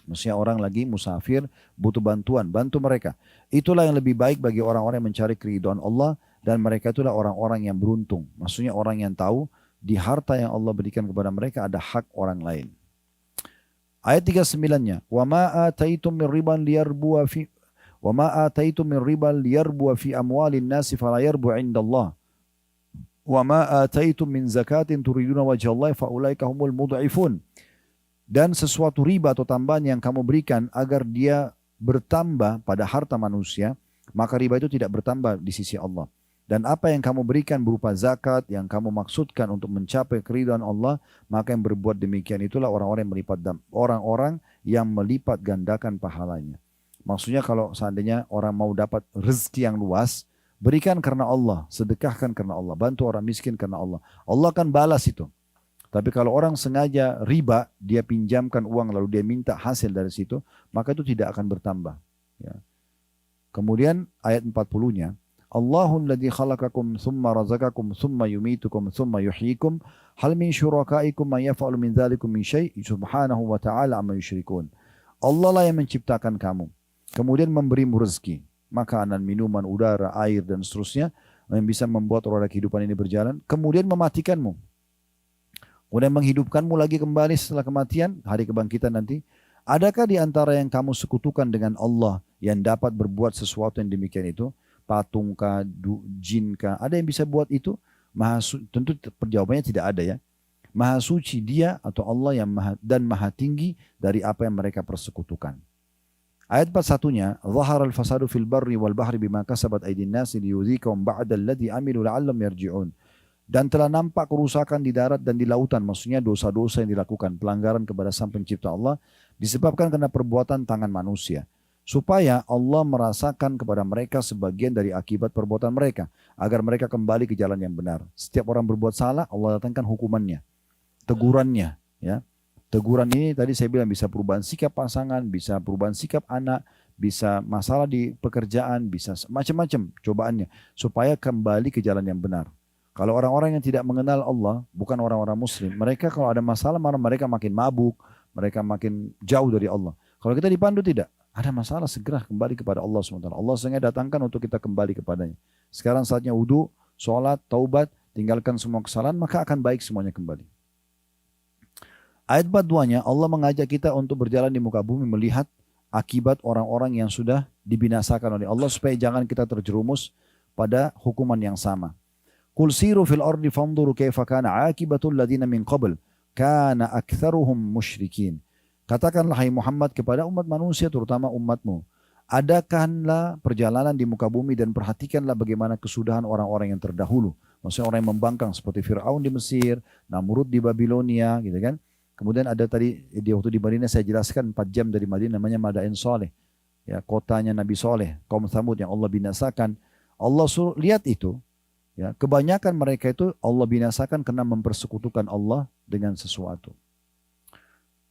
A: Maksudnya orang lagi musafir, butuh bantuan, bantu mereka. Itulah yang lebih baik bagi orang-orang yang mencari keridhaan Allah dan mereka itulah orang-orang yang beruntung. Maksudnya orang yang tahu di harta yang Allah berikan kepada mereka ada hak orang lain. Ayat 39-nya, "Wa ma ataitum min riban liyarbu fi wa ma ataitum min riban liyarbu fi amwalin nasi fala yarbu 'indallah. Wa ma ataitum min zakatin turiduna wajhallahi fa ulaika humul mudha'ifun." Dan sesuatu riba atau tambahan yang kamu berikan agar dia bertambah pada harta manusia, maka riba itu tidak bertambah di sisi Allah. Dan apa yang kamu berikan berupa zakat yang kamu maksudkan untuk mencapai keridhaan Allah, maka yang berbuat demikian itulah orang-orang yang melipat gandakan pahalanya. Maksudnya kalau seandainya orang mau dapat rezeki yang luas, berikan karena Allah, sedekahkan karena Allah, bantu orang miskin karena Allah. Allah akan balas itu. Tapi kalau orang sengaja riba, dia pinjamkan uang lalu dia minta hasil dari situ, maka itu tidak akan bertambah. Ya. Kemudian ayat 40-nya, Allahul ladzi khalaqakum thumma razaqakum thumma yumitukum thumma yuhyikum hal min syurakaikum man yaf'alu min dzalikum min syai' subhanahu wa ta'ala amma yusyrikun. Allah lah yang menciptakan kamu, kemudian memberimu rezeki, makanan, minuman, udara, air dan seterusnya yang bisa membuat roda kehidupan ini berjalan, kemudian mematikanmu. Kemudian menghidupkanmu lagi kembali setelah kematian, hari kebangkitan nanti. Adakah di antara yang kamu sekutukan dengan Allah yang dapat berbuat sesuatu yang demikian itu? Patungkah, jinkah? Ada yang bisa buat itu? Tentu jawabannya tidak ada ya. Maha suci dia atau Allah yang maha tinggi dari apa yang mereka persekutukan. Ayat 41-nya, "Dhahara al-fasadu fil barri wal bahri bima kasabat aydin nasi liyudhikahum ba'da alladhi amilu la'allam yarji'un." Dan telah nampak kerusakan di darat dan di lautan, maksudnya dosa-dosa yang dilakukan, pelanggaran kepada Sang Pencipta Allah, disebabkan karena perbuatan tangan manusia. Supaya Allah merasakan kepada mereka sebagian dari akibat perbuatan mereka, agar mereka kembali ke jalan yang benar. Setiap orang berbuat salah, Allah datangkan hukumannya, tegurannya. Ya. Teguran ini tadi saya bilang bisa perubahan sikap pasangan, bisa perubahan sikap anak, bisa masalah di pekerjaan, bisa macam-macam cobaannya, supaya kembali ke jalan yang benar. Kalau orang-orang yang tidak mengenal Allah, bukan orang-orang muslim, mereka kalau ada masalah, mereka makin mabuk, mereka makin jauh dari Allah. Kalau kita dipandu tidak, ada masalah segera kembali kepada Allah SWT. Allah sengaja datangkan untuk kita kembali kepadanya. Sekarang saatnya wudu, sholat, taubat, tinggalkan semua kesalahan, maka akan baik semuanya kembali. Ayat 42-nya, Allah mengajak kita untuk berjalan di muka bumi melihat akibat orang-orang yang sudah dibinasakan oleh Allah, supaya jangan kita terjerumus pada hukuman yang sama. Qul siru fil ardi fanzuru kaifa kana aqibatul ladzina min qabl kana aktsaruhum musyrikin. Katakanlah hai Muhammad kepada umat manusia terutama umatmu, adakanlah perjalanan di muka bumi dan perhatikanlah bagaimana kesudahan orang-orang yang terdahulu. Maksudnya orang yang membangkang seperti Fir'aun di Mesir, Namrud di Babilonia gitu kan. Kemudian ada tadi di waktu di Madinah saya jelaskan 4 jam dari Madinah namanya Madain Saleh. Ya, kotanya Nabi Saleh, kaum Tsamud yang Allah binasakan. Allah suruh lihat itu. Ya, kebanyakan mereka itu Allah binasakan karena mempersekutukan Allah dengan sesuatu.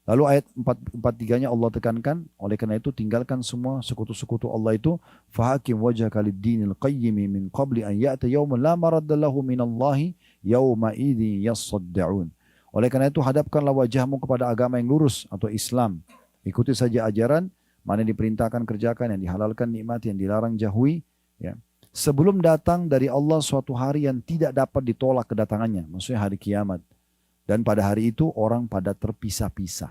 A: Lalu ayat 43-nya Allah tekankan, oleh karena itu tinggalkan semua sekutu-sekutu Allah itu, fahakim wajhaka lid-dinil qayyim min qabli an ya'ta yawmun la maradda lahu minallahi yawma idzin yasaddaun. Oleh karena itu hadapkanlah wajahmu kepada agama yang lurus atau Islam Ikuti saja ajaran, mana yang diperintahkan kerjakan, yang dihalalkan nikmati, yang dilarang jauhi. Ya. Sebelum datang dari Allah suatu hari yang tidak dapat ditolak kedatangannya, maksudnya hari kiamat. Dan pada hari itu orang pada terpisah-pisah.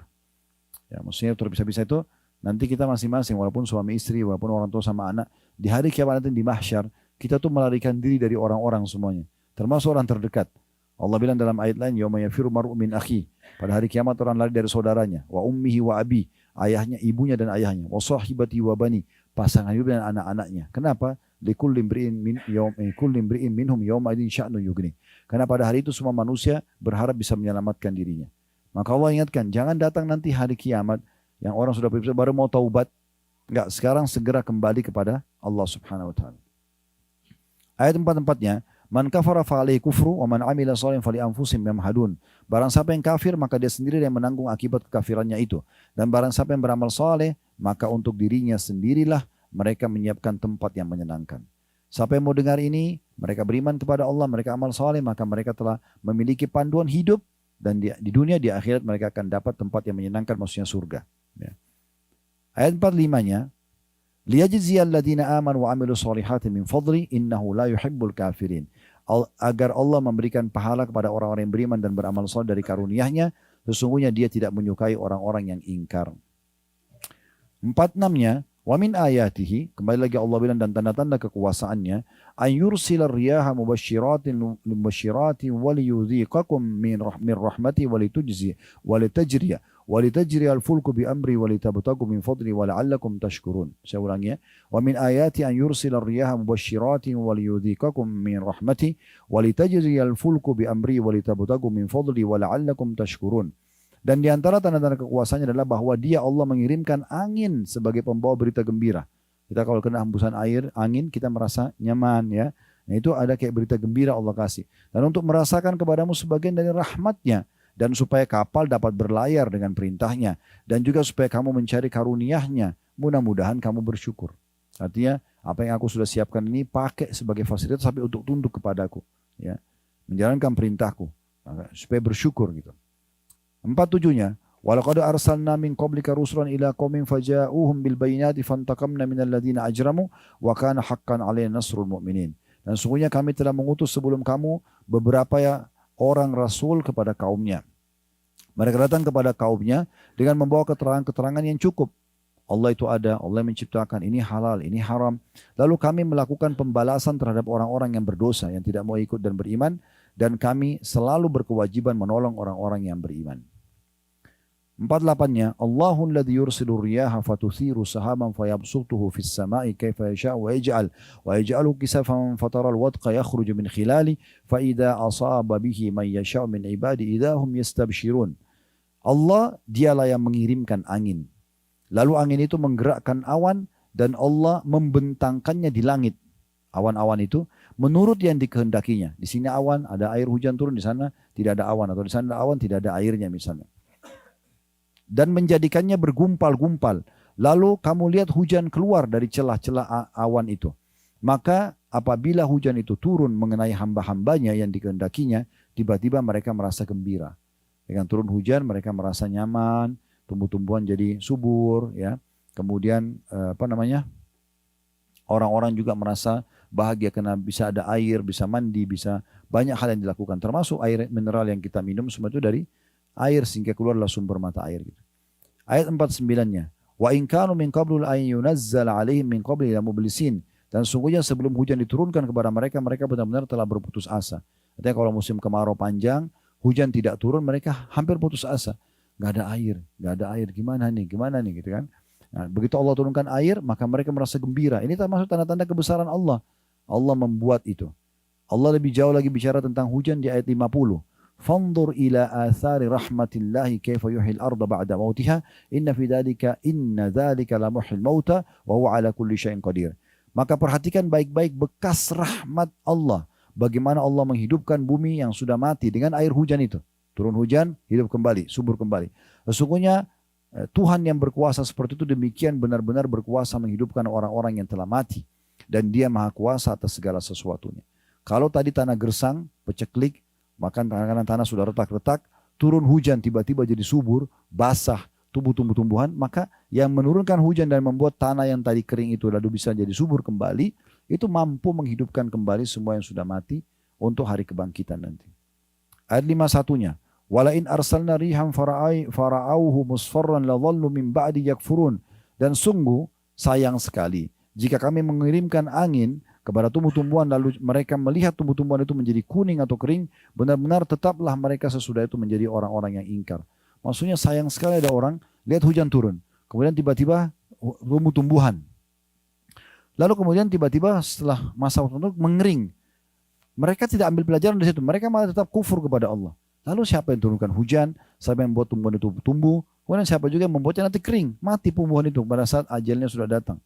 A: Ya, maksudnya terpisah-pisah itu nanti kita masing-masing, walaupun suami istri, walaupun orang tua sama anak, di hari kiamat nanti di mahsyar, kita tuh melarikan diri dari orang-orang semuanya, termasuk orang terdekat. Allah bilang dalam ayat lain, yauma yafiru mar'u min akhi. Pada hari kiamat orang lari dari saudaranya, wa ummihi wa abi, ayahnya, ibunya dan ayahnya, wa sahibati wa bani, pasangan hidup dan anak-anaknya. Kenapa? Likulli imri'in minhum yawma idzin sya'nu yughni. Karena pada hari itu semua manusia berharap bisa menyelamatkan dirinya. Maka Allah ingatkan, jangan datang nanti hari kiamat yang orang sudah berpisah baru mau taubat. Enggak, sekarang segera kembali kepada Allah Subhanahu wa taala. Ayat 4-4-nya, man kafara fa alaihi kufru wa man amila shalihan fali anfusihim yamhadun. Barang siapa yang kafir maka dia sendiri yang menanggung akibat kekafirannya itu. Dan barang siapa yang beramal saleh maka untuk dirinya sendirilah mereka menyiapkan tempat yang menyenangkan. Siapa yang mau dengar ini, mereka beriman kepada Allah, mereka amal saleh, maka mereka telah memiliki panduan hidup dan di dunia, di akhirat mereka akan dapat tempat yang menyenangkan, maksudnya surga. Ya. Ayat 45-nya, liyajziyal ladzina amanu wa amilus solihati min fadli innahu la yuhibbul kafirin. Agar Allah memberikan pahala kepada orang-orang yang beriman dan beramal saleh dari karunia-Nya, sesungguhnya Dia tidak menyukai orang-orang yang ingkar. 46-nya, wa min ayatihi, kembali lagi Allah bilang dan tanda-tanda kekuasaannya, an yursilar riyaha mubashiratin waliyudhiqakum min rahmati walitajri al-fulku bi amri walitabtagu min fadli wala'allakum tashkurun. Saya ulangi ya. Wa min ayati an yursilar riyaha mubashiratin waliyudhiqakum min rahmati walitajri al-fulku bi amri walitabtagu min fadli wala'allakum tashkurun. Dan di antara tanda-tanda kekuasaannya adalah bahwa Dia Allah mengirimkan angin sebagai pembawa berita gembira. Kita kalau kena hembusan angin, kita merasa nyaman ya. Nah itu ada kayak berita gembira Allah kasih. Dan untuk merasakan kepadamu sebagian dari rahmatnya. Dan supaya kapal dapat berlayar dengan perintahnya. Dan juga supaya kamu mencari karunia-Nya. Mudah-mudahan kamu bersyukur. Artinya apa yang aku sudah siapkan ini pakai sebagai fasilitas sampai untuk tunduk kepadaku. Ya. Menjalankan perintahku. Supaya bersyukur gitu. 47-nya, walaqad arsalna min qablika rusulan ila qaumin faja'uhum bil bayyinati fantaqamna minal ladzina ajramu wa kana haqqan 'alaina nasrul mu'minin. Dan sungguhnya kami telah mengutus sebelum kamu beberapa orang rasul kepada kaumnya. Mereka datang kepada kaumnya dengan membawa keterangan-keterangan yang cukup. Allah itu ada, Allah menciptakan, ini halal, ini haram. Lalu kami melakukan pembalasan terhadap orang-orang yang berdosa, yang tidak mau ikut dan beriman. Dan kami selalu berkewajiban menolong orang-orang yang beriman. 48-nya, Allahul ladzi yursilu riyaha fatuthiru sahaban fayabsutuhu fis sama'i kaifa yasha'u wa yaj'alu kisafan fataral wadqa yakhruju min khilali fa idza asaba bihi man yasha'u min ibadi idza hum yastabshirun. Allah dialah yang mengirimkan angin. Lalu angin itu menggerakkan awan dan Allah membentangkannya di langit. Awan-awan itu menurut yang dikehendakinya. Di sini awan, ada air hujan turun, di sana tidak ada awan. Atau di sana ada awan, tidak ada airnya misalnya. Dan menjadikannya bergumpal-gumpal. Lalu kamu lihat hujan keluar dari celah-celah awan itu. Maka apabila hujan itu turun mengenai hamba-hambanya yang dikehendakinya, tiba-tiba mereka merasa gembira. Dengan turun hujan mereka merasa nyaman, tumbuh-tumbuhan jadi subur. Ya. Kemudian orang-orang juga merasa bahagia karena bisa ada air, bisa mandi, bisa banyak hal yang dilakukan. Termasuk air mineral yang kita minum semua itu dari air sehingga keluarlah sumber mata air. Gitu. Ayat 49-nya. Wa in kanu min qablu an yunazzala alaihim min qabli la mublisin. Dan sungguhnya sebelum hujan diturunkan kepada mereka, mereka benar-benar telah berputus asa. Artinya kalau musim kemarau panjang, hujan tidak turun, mereka hampir putus asa. Gak ada air, gimana nih gitu kan. Nah, begitu Allah turunkan air, maka mereka merasa gembira. Ini termasuk tanda-tanda kebesaran Allah. Allah membuat itu. Allah lebih jauh lagi bicara tentang hujan di ayat 50. Fanzur ila athari rahmatillahi kaifa yuhyil arda ba'da mautiha inna dzalika la muhyil mauta wa huwa ala kulli syai'in qadir. Maka perhatikan baik-baik bekas rahmat Allah. Bagaimana Allah menghidupkan bumi yang sudah mati dengan air hujan itu. Turun hujan, hidup kembali, subur kembali. Sesungguhnya Tuhan yang berkuasa seperti itu demikian benar-benar berkuasa menghidupkan orang-orang yang telah mati. Dan Dia maha kuasa atas segala sesuatunya. Kalau tadi tanah gersang, peceklik, maka tanah sudah retak-retak, turun hujan tiba-tiba jadi subur, basah, tumbuh-tumbuhan, maka yang menurunkan hujan dan membuat tanah yang tadi kering itu lalu bisa jadi subur kembali, itu mampu menghidupkan kembali semua yang sudah mati untuk hari kebangkitan nanti. Ayat 51-nya, wala in arsalna rihan fara'auhu musfarran la dhallu min ba'di yakfurun. Dan sungguh sayang sekali jika kami mengirimkan angin kepada tumbuh-tumbuhan lalu mereka melihat tumbuh-tumbuhan itu menjadi kuning atau kering, benar-benar tetaplah mereka sesudah itu menjadi orang-orang yang ingkar. Maksudnya sayang sekali ada orang lihat hujan turun, kemudian tiba-tiba tumbuh-tumbuhan. Lalu kemudian tiba-tiba setelah masa waktu itu mengering. Mereka tidak ambil pelajaran dari situ. Mereka malah tetap kufur kepada Allah. Lalu siapa yang turunkan hujan? Siapa yang membuat tumbuhan itu tumbuh? Kemudian siapa juga yang membuatnya nanti kering? Mati tumbuhan itu pada saat ajalnya sudah datang.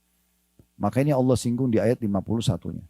A: Maka ini Allah singgung di ayat 51-nya.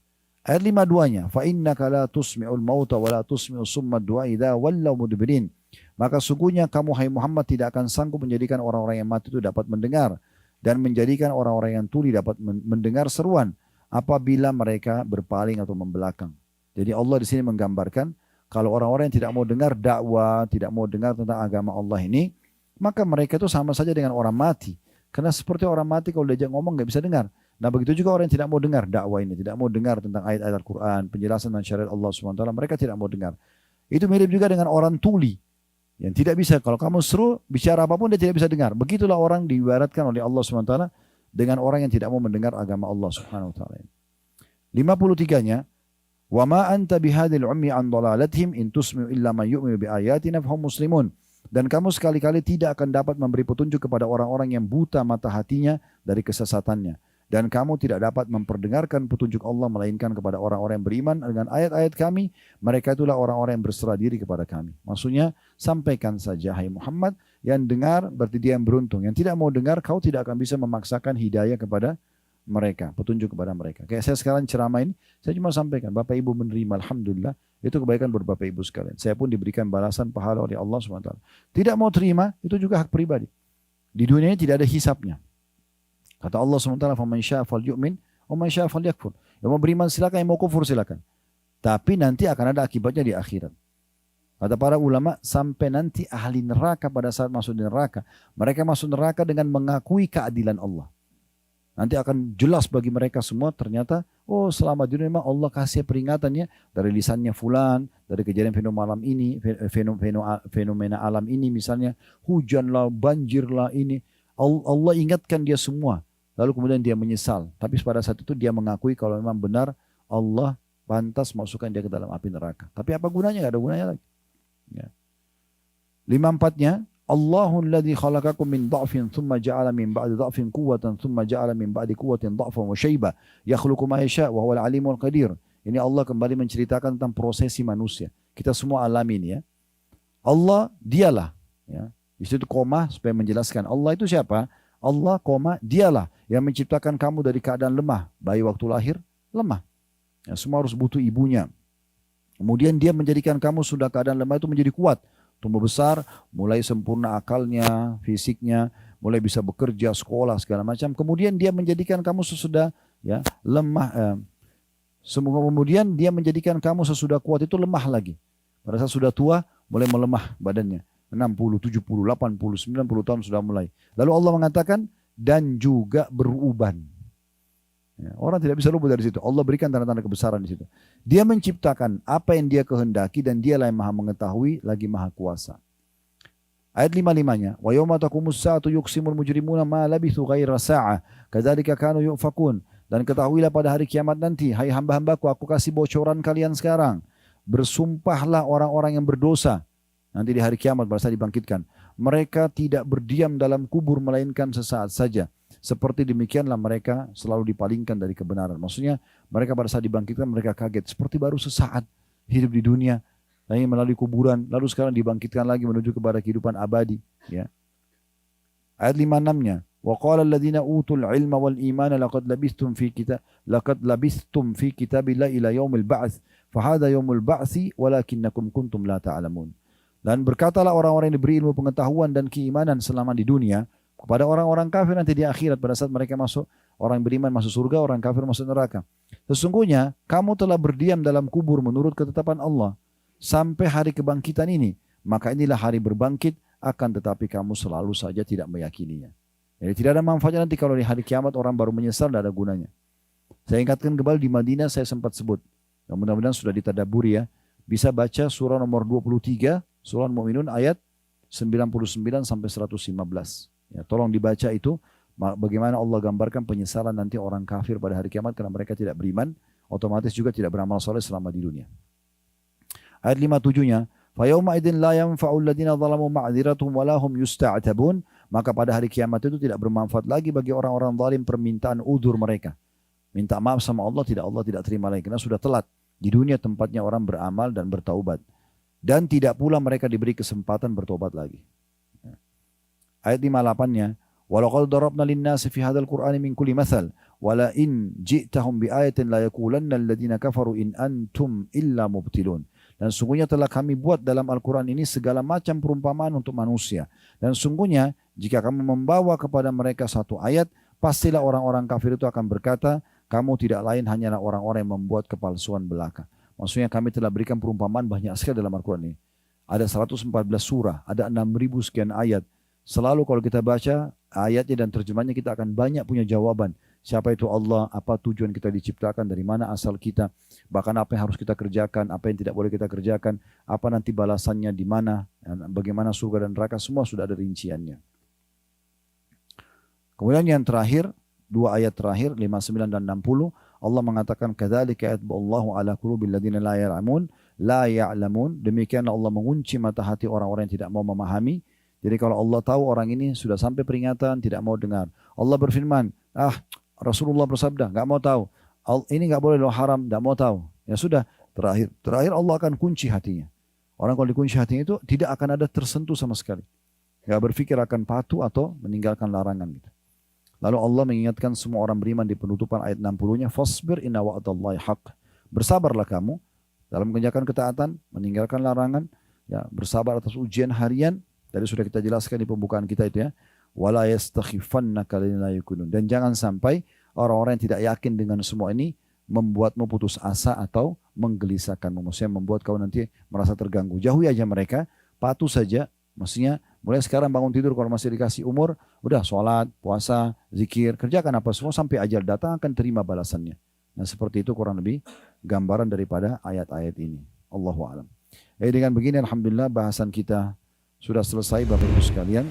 A: Ayat 52-nya. فَإِنَّكَ لَا تُسْمِعُ الْمَوْتَ وَلَا تُسْمِعُ الصُّمَّ الدُّعَاءَ إِذَا وَلَّوْا مُدْبِرِينَ. Maka sungguhnya kamu hai Muhammad tidak akan sanggup menjadikan orang-orang yang mati itu dapat mendengar. Dan menjadikan orang-orang yang tuli dapat mendengar seruan apabila mereka berpaling atau membelakang. Jadi Allah di sini menggambarkan kalau orang-orang yang tidak mau dengar dakwah, tidak mau dengar tentang agama Allah ini, maka mereka itu sama saja dengan orang mati. Karena seperti orang mati kalau diajak ngomong nggak bisa dengar. Nah begitu juga orang yang tidak mau dengar dakwah ini, tidak mau dengar tentang ayat-ayat Al-Quran, penjelasan dan syariat Allah SWT, mereka tidak mau dengar. Itu mirip juga dengan orang tuli yang tidak bisa, kalau kamu seru bicara apapun dia tidak bisa dengar. Begitulah orang diibaratkan oleh Allah SWT dengan orang yang tidak mau mendengar agama Allah SWT. 53-nya, وَمَا أَنْتَ بِهَادِ الْعُمِّ عَنْ ضَلَالَتِهِمْ إِنْ تُسْمِعُ إِلَّا مَنْ يُؤْمِنُ بِآيَاتِنَا فَهُمْ مُسْلِمُونَ. Dan kamu sekali-kali tidak akan dapat memberi petunjuk kepada orang-orang yang buta mata hatinya dari kesesatannya. Dan kamu tidak dapat memperdengarkan petunjuk Allah melainkan kepada orang-orang yang beriman dengan ayat-ayat kami. Mereka itulah orang-orang yang berserah diri kepada kami. Maksudnya sampaikan saja hai Muhammad, yang dengar berarti dia yang beruntung. Yang tidak mau dengar kau tidak akan bisa memaksakan hidayah kepada mereka, petunjuk kepada mereka. Kayak saya sekarang ceramah ini, saya cuma sampaikan, Bapak Ibu menerima, Alhamdulillah, itu kebaikan buat Bapak Ibu sekalian. Saya pun diberikan balasan pahala oleh Allah SWT. Tidak mau terima, itu juga hak pribadi. Di dunia ini tidak ada hisapnya. Kata Allah SWT, فَمَنْ شَاءَ فَلْيُؤْمِنْ وَمَنْ شَاءَ فَلْيَكْفُرْ. Yang mau beriman silakan, yang mau kufur silakan. Tapi nanti akan ada akibatnya di akhirat. Kata para ulama, sampai nanti ahli neraka pada saat masuk di neraka, mereka masuk neraka dengan mengakui keadilan Allah. Nanti akan jelas bagi mereka semua ternyata, oh selama di dunia memang Allah kasih peringatannya dari lisannya fulan, dari kejadian fenomena alam ini misalnya, hujanlah, banjirlah ini. Allah ingatkan dia semua. Lalu kemudian dia menyesal. Tapi pada saat itu dia mengakui kalau memang benar Allah pantas masukkan dia ke dalam api neraka. Tapi apa gunanya? Gak ada gunanya lagi. Ya. 54-nya, Allahul ladzi khalaqakum min dha'fin thumma ja'ala min ba'di dha'fin quwwatan thumma ja'ala min ba'di quwwatin dha'fan wa shayba yakhluqu ma yasha' wa huwal alimul qadir. Ini Allah kembali menceritakan tentang prosesi manusia. Kita semua alami ini ya. Allah dialah ya. Di situ koma supaya menjelaskan Allah itu siapa? Allah koma dialah yang menciptakan kamu dari keadaan lemah. Bayi waktu lahir lemah. Ya, semua harus butuh ibunya. Kemudian dia menjadikan kamu sudah keadaan lemah itu menjadi kuat. Tumbuh besar, mulai sempurna akalnya, fisiknya, mulai bisa bekerja, sekolah, segala macam. Kemudian dia menjadikan kamu sesudah ya lemah. Kemudian dia menjadikan kamu sesudah kuat itu lemah lagi. Pada saat sudah tua, mulai melemah badannya. 60, 70, 80, 90 tahun sudah mulai. Lalu Allah mengatakan, dan juga beruban. Ya, orang tidak bisa luput dari situ. Allah berikan tanda-tanda kebesaran di situ. Dia menciptakan apa yang dia kehendaki dan dialah yang maha mengetahui lagi maha kuasa. Ayat 55-nya, wa yawma taqumus saatu yuqsimul mujrimuna ma labithu ghaira sa'ah kadzalika kanu yufakun. Dan ketahuilah pada hari kiamat nanti, hai hamba-hambaku, aku kasih bocoran kalian sekarang. Bersumpahlah orang-orang yang berdosa. Nanti di hari kiamat pada saat dibangkitkan. Mereka tidak berdiam dalam kubur melainkan sesaat saja. Seperti demikianlah mereka selalu dipalingkan dari kebenaran. Maksudnya mereka pada saat dibangkitkan mereka kaget. Seperti baru sesaat hidup di dunia. Lalu melalui kuburan. Lalu sekarang dibangkitkan lagi menuju kepada kehidupan abadi. Ya. Ayat 56-nya. وَقَالَ الَّذِينَ أُوتُوا الْعِلْمَ وَالْإِيمَانَ لَقَدْ لَبِثْتُمْ فِي كِتَابِ اللَّهِ إِلَى يَوْمِ الْبَعْثِ فَهَذَا يَوْمُ الْبَعْثِ وَلَكِنَّكُمْ كُنْتُمْ لَا تَعْلَمُونَ. Dan berkatalah orang-orang yang diberi ilmu pengetahuan dan keimanan selama di dunia kepada orang-orang kafir nanti di akhirat pada saat mereka masuk, orang beriman masuk surga, orang kafir masuk neraka. Sesungguhnya kamu telah berdiam dalam kubur menurut ketetapan Allah sampai hari kebangkitan ini. Maka inilah hari berbangkit akan tetapi kamu selalu saja tidak meyakininya. Jadi tidak ada manfaatnya nanti kalau di hari kiamat orang baru menyesal, tidak ada gunanya. Saya ingatkan kembali di Madinah saya sempat sebut. Ya, mudah-mudahan sudah ditadaburi ya. Bisa baca surah nomor 23, surah Mu'minun ayat 99 sampai 115. Ya, tolong dibaca itu. Bagaimana Allah gambarkan penyesalan nanti orang kafir pada hari kiamat karena mereka tidak beriman, otomatis juga tidak beramal soleh selama di dunia. Ayat 57-nya, فَيَوْمَ إِذٍ لَا يَنْفَعُ الَّذِينَ ظَلَمُوا مَعْذِرَتُهُمْ وَلَا هُمْ يُسْتَعْتَبُونَ. Maka pada hari kiamat itu tidak bermanfaat lagi bagi orang-orang zalim permintaan udzur mereka. Minta maaf sama Allah tidak terima lagi karena sudah telat. Di dunia tempatnya orang beramal dan bertaubat. Dan tidak pula mereka diberi kesempatan bertobat lagi. Ayat 58-nya, وَلَقَدْ ضَرَبْنَا لِلنَّاسِ فِي هَذَا الْقُرْآنِ مِنْ كُلِّ مَثَلٍ وَلَئِنْ جِئْتَهُمْ بِآيَةٍ لَيَقُولَنَّ الَّذِينَ كَفَرُوا إِنْ أَنْتُمْ إِلَّا مُبْتِلُونَ. Dan sungguhnya telah kami buat dalam Al-Quran ini segala macam perumpamaan untuk manusia. Dan sungguhnya jika kamu membawa kepada mereka satu ayat, pastilah orang-orang kafir itu akan berkata, kamu tidak lain hanyalah orang-orang yang membuat kepalsuan belaka. Maksudnya kami telah berikan perumpamaan banyak sekali dalam Al-Quran ini. Ada 114 surah, ada 6.000 sekian ayat. Selalu kalau kita baca ayatnya dan terjemahnya kita akan banyak punya jawaban. Siapa itu Allah, apa tujuan kita diciptakan, dari mana asal kita, bahkan apa yang harus kita kerjakan, apa yang tidak boleh kita kerjakan, apa nanti balasannya di mana, bagaimana surga dan neraka, semua sudah ada rinciannya. Kemudian yang terakhir, dua ayat terakhir 59 dan 60, Allah mengatakan kadzalika yatba'ullahu ala qulubil ladzina la ya'lamun. Demikianlah Allah mengunci mata hati orang-orang yang tidak mau memahami. Jadi kalau Allah tahu orang ini sudah sampai peringatan, tidak mau dengar. Allah berfirman, Rasulullah bersabda, nggak mau tahu. Ini nggak boleh, haram, nggak mau tahu. Ya sudah, terakhir Allah akan kunci hatinya. Orang kalau dikunci hatinya itu tidak akan ada tersentuh sama sekali. Nggak berpikir akan patuh atau meninggalkan larangan. Gitu. Lalu Allah mengingatkan semua orang beriman di penutupan ayat 60-nya, Fasbir inna wa'adallahi haqq. Bersabarlah kamu dalam mengerjakan ketaatan, meninggalkan larangan, ya, bersabar atas ujian harian. Tadi sudah kita jelaskan di pembukaan kita itu ya. Wala yastakhifannaka ladzina yakunun. Dan jangan sampai orang-orang yang tidak yakin dengan semua ini membuatmu putus asa atau menggelisahkanmu. Maksudnya membuat kau nanti merasa terganggu. Jauhi aja mereka, patuh saja. Maksudnya mulai sekarang bangun tidur kalau masih dikasih umur, udah sholat, puasa, zikir, kerjakan apa semua sampai ajal datang akan terima balasannya. Nah seperti itu kurang lebih gambaran daripada ayat-ayat ini. Allahu a'lam. Dengan begini alhamdulillah bahasan kita sudah selesai Bapak Ibu sekalian.